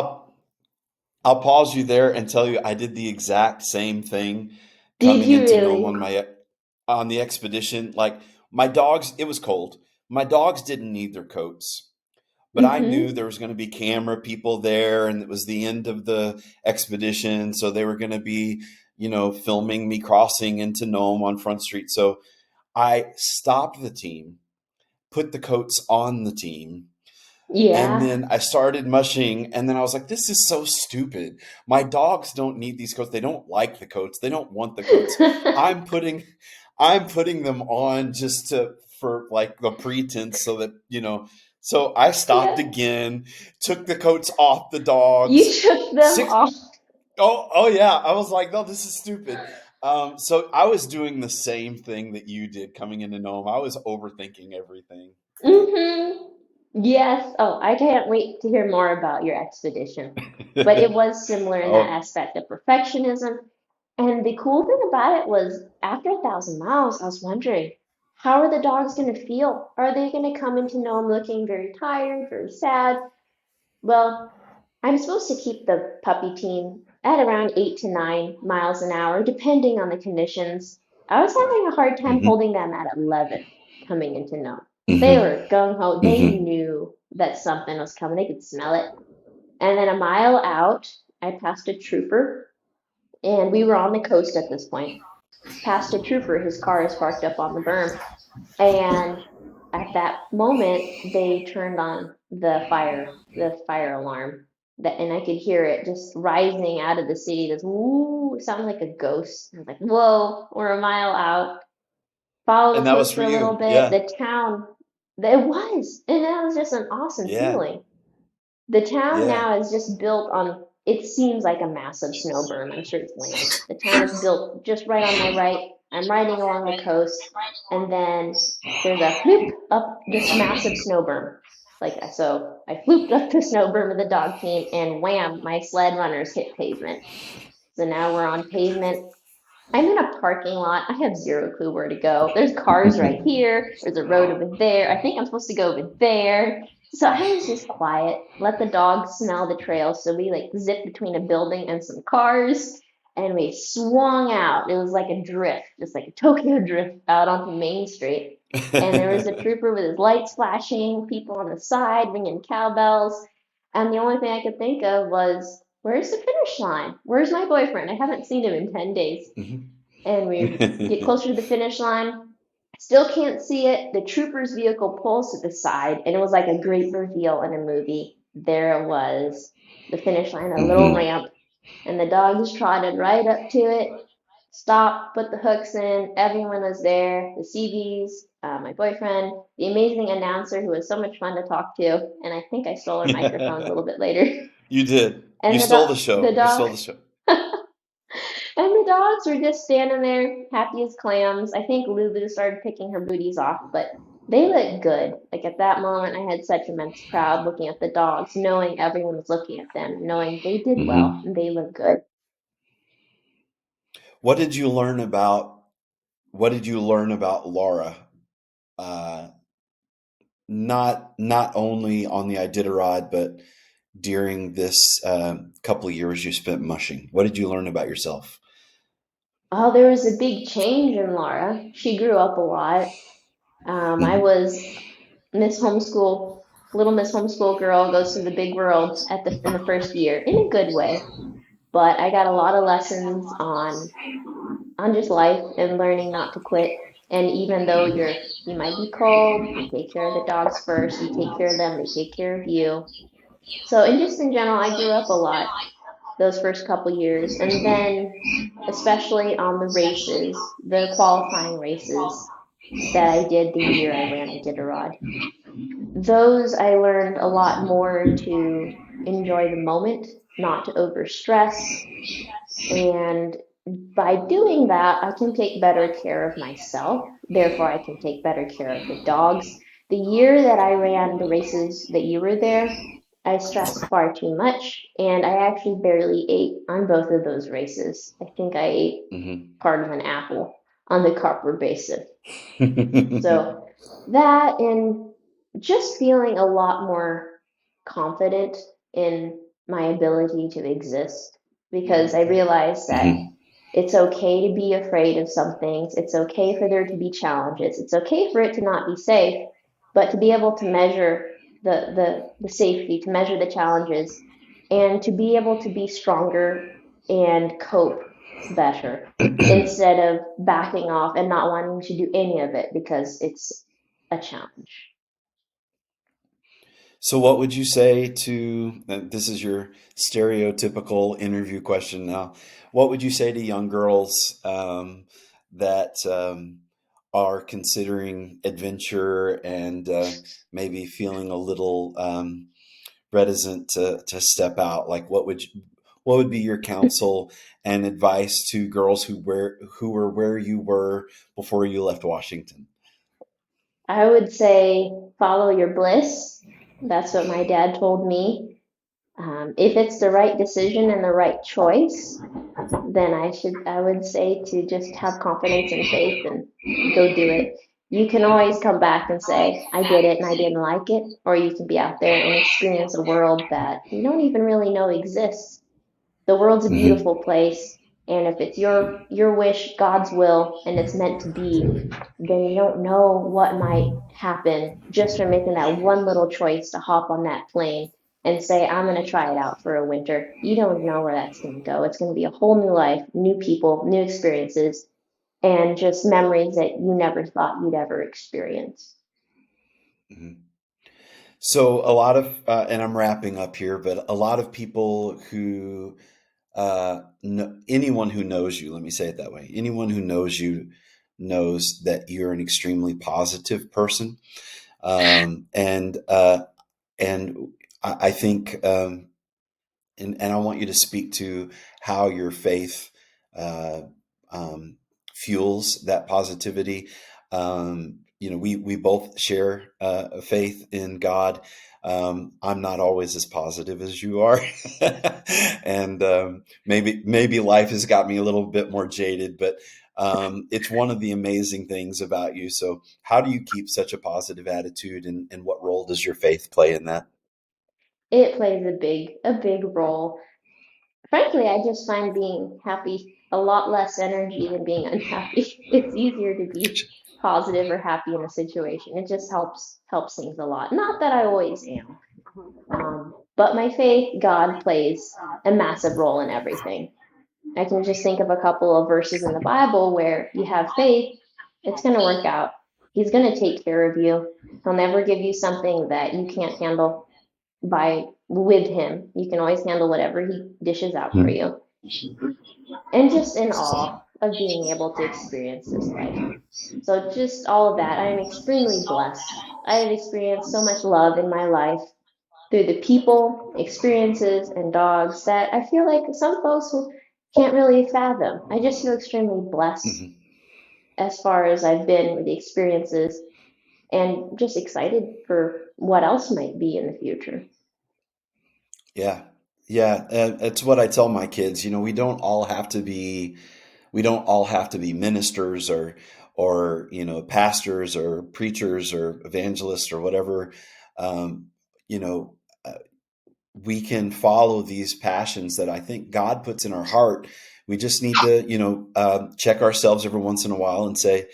I'll pause you there and tell you I did the exact same thing Did coming you into Nome really? on the expedition. Like my dogs, it was cold. My dogs didn't need their coats, but I knew Mm-hmm. there was going to be camera people there, and it was the end of the expedition, so they were going to be, filming me crossing into Nome on Front Street. So I stopped the team, put the coats on the team, and Yeah. then I started mushing, and then I was like, this is so stupid. My dogs don't need these coats. They don't like the coats. They don't want the coats. I'm putting I'm putting them on just to for like the pretense so that, so I stopped Yeah. again, took the coats off the You dogs. took them Six off. Oh yeah. I was like, no, this is stupid. So I was doing the same thing that you did coming into Nome. I was overthinking everything. Mm-hmm. Yes. Oh, I can't wait to hear more about your expedition. But it was similar in that Oh. aspect of perfectionism. And the cool thing about it was after 1,000 miles, I was wondering, how are the dogs going to feel? Are they going to come into Nome looking very tired, very sad? Well, I'm supposed to keep the puppy team at around 8 to 9 miles an hour, depending on the conditions. I was having a hard time Hmm. holding them at 11 coming into Nome. They Hmm. were gung ho. They Hmm. knew that something was coming. They could smell it. And then a mile out, I passed a trooper, and we were on the coast at this point. Passed a trooper. His car is parked up on the berm. And at that moment, they turned on the fire alarm. And I could hear it just rising out of the city. This woo, it sounded like a ghost. I was like, whoa, we're a mile out. Follow And the that was coast for for a little you. bit. Yeah. The town, it was, and that was just an awesome Yeah. feeling. The town Yeah. now is just built on, it seems like a massive snow berm. I'm sure it's land. The town is built just right on my right. I'm riding along the coast, and then there's a floop up this massive snow berm. So I flooped up the snow berm with the dog team, and wham, my sled runners hit pavement. So now we're on pavement. I'm in a parking lot. I have zero clue where to go. There's cars right here. There's a road over there. I think I'm supposed to go over there. So I was just quiet, let the dogs smell the trail. So we like zipped between a building and some cars and we swung out. It was like a drift, just like a Tokyo drift out onto Main Street. And there was a trooper with his lights flashing, people on the side ringing cowbells. And the only thing I could think of was, where's the finish line? Where's my boyfriend? I haven't seen him in 10 days. Mhm. And we get closer to the finish line. Still can't see it. The trooper's vehicle pulls to the side, and it was like a great reveal in a movie. There it was, the finish line, a little Mhm. ramp, and the dogs trotted right up to it. Stop, put the hooks in. Everyone was there. The CVs, my boyfriend, the amazing announcer who was so much fun to talk to, and I think I stole her microphone a little bit later. You did. You And stole the the show. You dog stole the show. and the dogs were just standing there, happy as clams. I think Lulu started picking her booties off, but they looked good. Like at that moment, I had such immense pride looking at the dogs, knowing everyone was looking at them, knowing they did well Hmm. and they looked good. What did you learn about what did you learn about Laura? Uh, not only on the Iditarod, but during this couple of years you spent mushing. What did you learn about yourself? Oh, there was a big change in Laura. She grew up a lot. I Hmm. was Miss Homeschool, little Miss Homeschool girl goes to the big world in the first year in a good way. But I got a lot of lessons on just life and learning not to quit. And even though you might be cold, you take care of the dogs first, you take care of them, they take care of you. So, and just in general, I grew up a lot those first couple years. And then, especially on the races, the qualifying races that I did the year I ran Iditarod, those I learned a lot more to enjoy the moment, not to overstress, and by doing that, I can take better care of myself. Therefore, I can take better care of the dogs. The year that I ran the races that you were there, I stressed far too much, and I actually barely ate on both of those races. I think I ate Hmm. part of an apple on the carb basis. So that and just feeling a lot more confident in my ability to exist because I realized that Hmm. it's okay to be afraid of some things. It's okay for there to be challenges. It's okay for it to not be safe, but to be able to measure the safety, to measure the challenges, and to be able to be stronger and cope better instead of backing off and not wanting to do any of it because it's a challenge. So, what would you say to this is your stereotypical interview question now? What would you say to young girls that are considering adventure and maybe feeling a little reticent to step out? Like, what would be your counsel and advice to girls who were where you were before you left Washington? I would say follow your bliss. That's what my dad told me. If it's the right decision and the right choice, then I would say to just have confidence and faith and go do it. You can always come back and say, I did it and I didn't like it, or you can be out there and experience a world that you don't even really know exists. The world's a Hmm. beautiful place, and if it's your wish, God's will, and it's meant to be, then you don't know what might happen just from making that one little choice to hop on that plane and say, I'm going to try it out for a winter. You don't know where that's going to go. It's going to be a whole new life, new people, new experiences, and just memories that you never thought you'd ever experience. Hmm. So a lot of, and I'm wrapping up here, but a lot of people who, anyone who knows you, let me say it that way, anyone who knows you knows that you're an extremely positive person. And and I think, and I want you to speak to how your faith uh, um, fuels that positivity. We both share a faith in God. I'm not always as positive as you are, and maybe life has got me a little bit more jaded. But it's one of the amazing things about you. So, how do you keep such a positive attitude, and what role does your faith play in that? It plays a big role. Frankly, I just find being happy a lot less energy than being unhappy. It's easier to be positive or happy in a situation. It just helps things a lot. Not that I always am, but my faith, God plays a massive role in everything. I can just think of a couple of verses in the Bible where you have faith, it's going to work out. He's going to take care of you. He'll never give you something that you can't handle by with him. You can always handle whatever he dishes out for Hmm. you. And just in awe. of being able to experience this life. So just all of that, I am extremely blessed. I have experienced so much love in my life through the people, experiences, and dogs that I feel like some folks can't really fathom. I just feel extremely blessed Mhm. as far as I've been with the experiences and just excited for what else might be in the future. Yeah. Yeah. And it's what I tell my kids, we don't all have to be ministers or, pastors or preachers or evangelists or whatever. Um, you know, uh, we can follow these passions that I think God puts in our heart. We just need to, check ourselves every once in a while and say,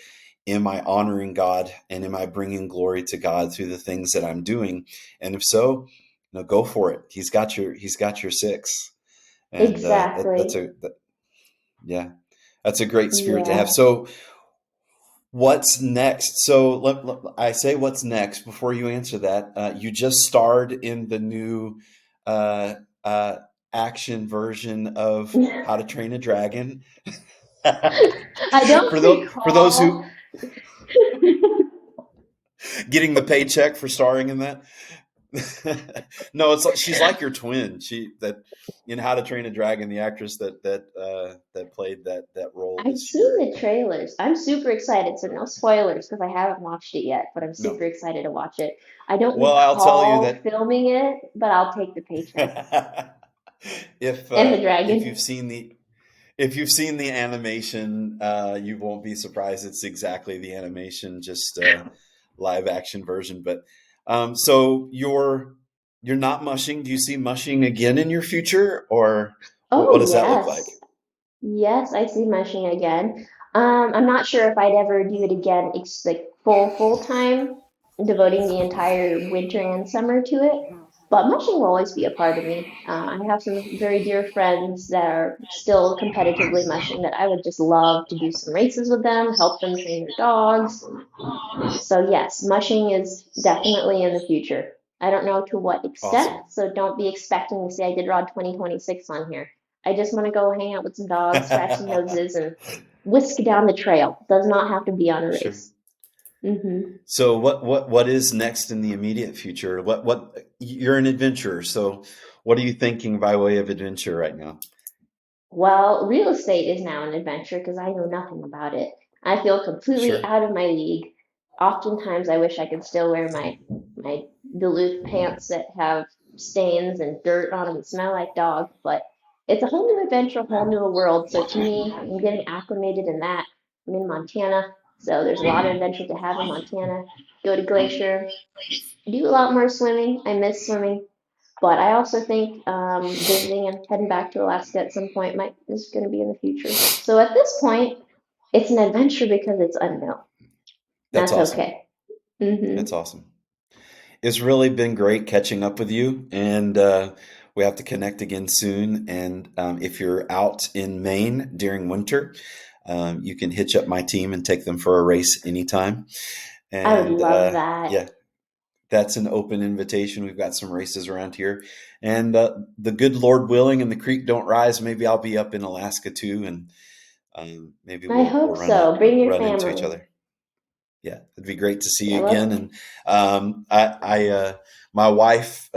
am I honoring God and am I bringing glory to God through the things that I'm doing? And if so, go for it. He's got your six. And Exactly. yeah, that's a great spirit to have. Yeah. So what's next? So I say what's next before you answer that. You just starred in the new uh, uh, action version of How to Train a Dragon. I don't For those recall. who getting the paycheck for starring in that. No, it's like she's like your twin. She that in How to Train a Dragon, the actress that played that role I've this seen year. the trailers. I'm super excited. So no spoilers because I haven't watched it yet, but I'm No, super excited to watch it. I don't well, I'll tell you recall that filming it, but I'll take the paycheck and the if dragon. you've seen the animation, you won't be surprised. It's exactly the animation, just live action version. But so you're not mushing. Do you see mushing again in your future, or what Oh does that look like? yes. Yes, I see mushing again. I'm not sure if I'd ever do it again, like full time, devoting the entire winter and summer to it. But mushing will always be a part of me. I have some very dear friends that are still competitively mushing that I would just love to do some races with them, help them train their dogs. So yes, mushing is definitely in the future. I don't know to what extent, Awesome. so don't be expecting to see I did Rod 2026 on here. I just want to go hang out with some dogs, scratch some noses, and whisk down the trail. Does not have to be on a Sure. race. Hmm. So what is next in the immediate future? What you're an adventurer, so what are you thinking by way of adventure right now? Well, real estate is now an adventure because I know nothing about it. I feel completely Sure. out of my league. Oftentimes, I wish I could still wear my Duluth pants that have stains and dirt on them and smell like dog, but it's a whole new adventure, a whole new world. So to me, I'm getting acclimated in that. I'm in Montana, so there's a lot of adventure to have in Montana. Go to Glacier, do a lot more swimming. I miss swimming. But I also think visiting and heading back to Alaska at some point might is going to be in the future. So at this point, it's an adventure because it's unknown. That's That's awesome. okay. Hmm. That's awesome. It's really been great catching up with you, and we have to connect again soon. And if you're out in Maine during winter, you can hitch up my team and take them for a race anytime. I would And love that. yeah, that's an open invitation. We've got some races around here, and the good Lord willing, and the creek don't rise. Maybe I'll be up in Alaska too, and maybe I we'll hope so. Bring your run into each family. other. Yeah, it'd be great to see you Yeah, again. let's. And my wife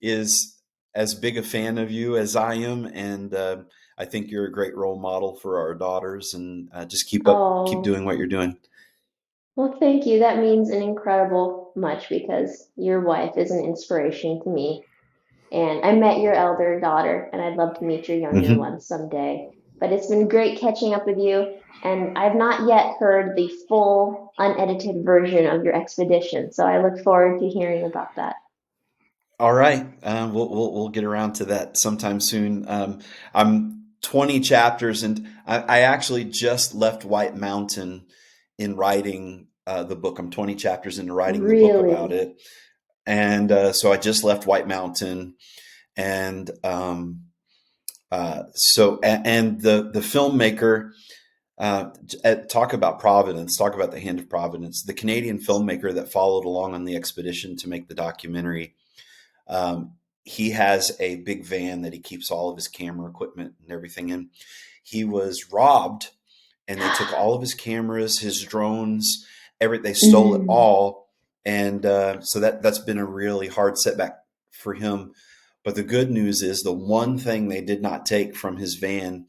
is as big a fan of you as I am, and I think you're a great role model for our daughters. And just keep Oh, doing what you're doing. well, thank you. That means an incredible much because your wife is an inspiration to me. And I met your elder daughter, and I'd love to meet your younger Hmm. one someday. But it's been great catching up with you, and I've not yet heard the full, unedited version of your expedition, so I look forward to hearing about that. All right, we'll get around to that sometime soon. I'm 20 chapters, and I actually just left White Mountain in writing the book. I'm 20 chapters into writing the book about Really? it. And so I just left White Mountain, and and the filmmaker talk about Providence, talk about the hand of Providence. The Canadian filmmaker that followed along on the expedition to make the documentary, um, he has a big van that he keeps all of his camera equipment and everything in. He was robbed and they took all of his cameras, his drones, they stole it Mm. all. And so that's been a really hard setback for him. But the good news is the one thing they did not take from his van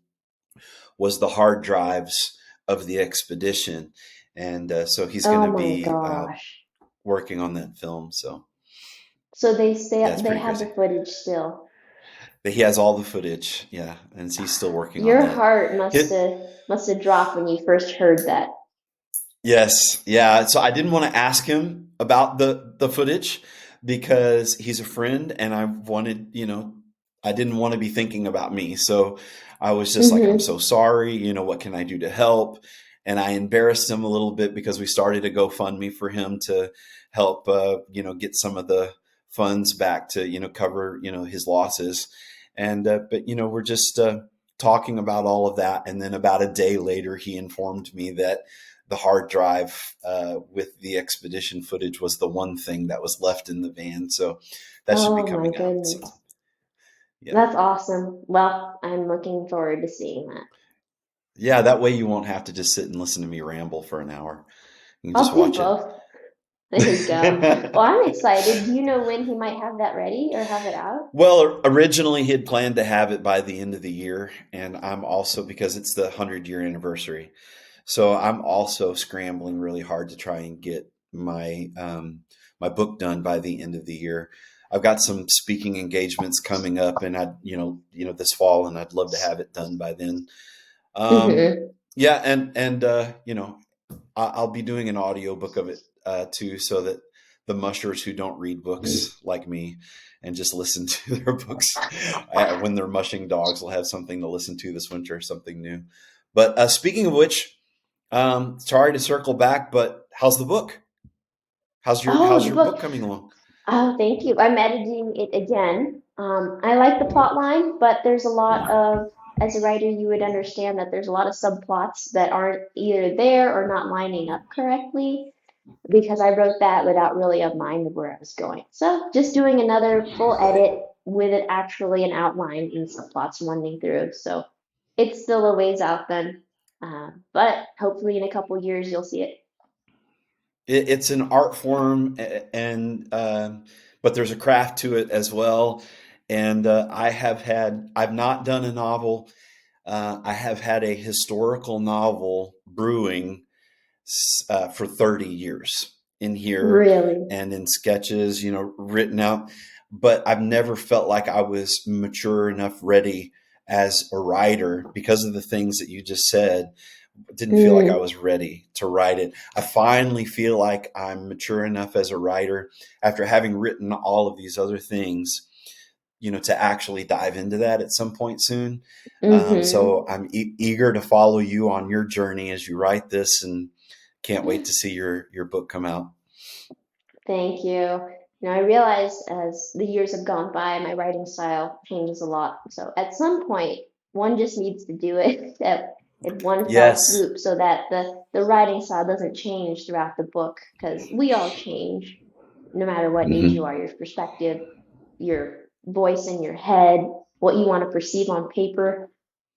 was the hard drives of the expedition. And so he's going Oh to my be gosh. working on that film. So So yeah, it's they pretty have the crazy. footage still. But he has all the footage. Yeah. And he's still working on Your that. heart Hit, must have dropped when you first heard that. Yes, yeah. So I didn't want to ask him about the footage because he's a friend, and I wanted, I didn't want to be thinking about me. So I was just like, I'm Mm-hmm. so sorry. What can I do to help? And I embarrassed him a little bit because we started a GoFundMe for him to help, get some of the funds back to, cover, his losses. And but we're just talking about all of that, and then about a day later, he informed me that the hard drive with the expedition footage was the one thing that was left in the van. So that should be Oh my coming out. So goodness. yeah. That's awesome. Well, I'm looking forward to seeing that. Yeah, that way you won't have to just sit and listen to me ramble for an hour. You can I'll just do watch it. both. There you go. Well, I'm excited. Do you know when he might have that ready or have it out? Well, originally he had planned to have it by the end of the year, and I'm also, because it's the 100-year anniversary, so I'm also scrambling really hard to try and get my book done by the end of the year. I've got some speaking engagements coming up, and this fall, and I'd love to have it done by then. Um, Mm-hmm. yeah, and I'll be doing an audiobook of it too, so that the mushers who don't read books like me and just listen to their books when they're mushing dogs will have something to listen to this winter, something new. But speaking of which, sorry to circle back, but how's the book? Oh, How's the your book. book coming along? Oh, thank you. I'm editing it again. I like the plot line, but there's a lot of, as a writer, you would understand that there's a lot of subplots that aren't either there or not lining up correctly because I wrote that without really a mind of where I was going. So just doing another full edit with it actually an outline and subplots running through. So it's still a ways out then, but hopefully in a couple years you'll see it. It's an art form, and but there's a craft to it as well. And I've not done a novel. I have had a historical novel brewing for 30 years in here Really. and in sketches, written out. But I've never felt like I was mature enough, ready as a writer because of the things that you just said. Didn't feel like I Mm, was ready to write it. I finally feel like I'm mature enough as a writer after having written all of these other things, to actually dive into that at some point soon. mm-hmm. So I'm eager to follow you on your journey as you write this, and can't wait to see your book come out. Thank you. I realize as the years have gone by, my writing style changes a lot. So at some point, one just needs to do it at one fell Yes. swoop so that the writing style doesn't change throughout the book because we all change no matter what age you Hmm. are, your perspective, your voice in your head, what you want to perceive on paper.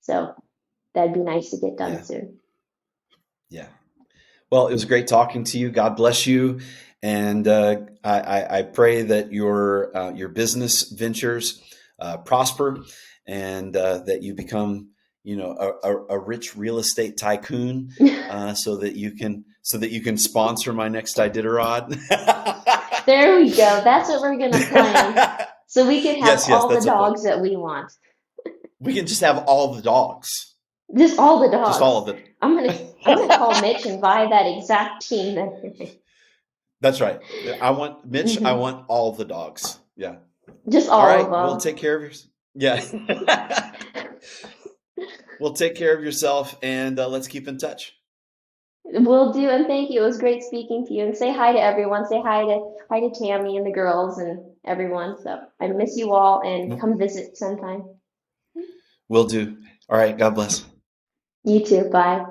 So that'd be nice to get done Yeah. soon. Yeah. Well, it was great talking to you. God bless you, and I pray that your business ventures prosper, and that you become, a rich real estate tycoon, so that you can sponsor my next Iditarod. There we go. That's what we're gonna plan. So we can have Yes, all the that's a plan. dogs that we want. We can just have all the dogs, Just all the just dogs. all of it. I'm gonna call Mitch and buy that exact team then. That's right. I want Mitch. I Hmm. want all the dogs. Yeah. Just All all right. Well, of take care of yours. Yeah. Well, take care of yourself, and let's keep in touch. them. Will do, and thank you. It was great speaking to you. And say hi to everyone. Say hi to Tammy and the girls and everyone. So I miss you all and come visit sometime. Will do. All right. God bless. You too. Bye.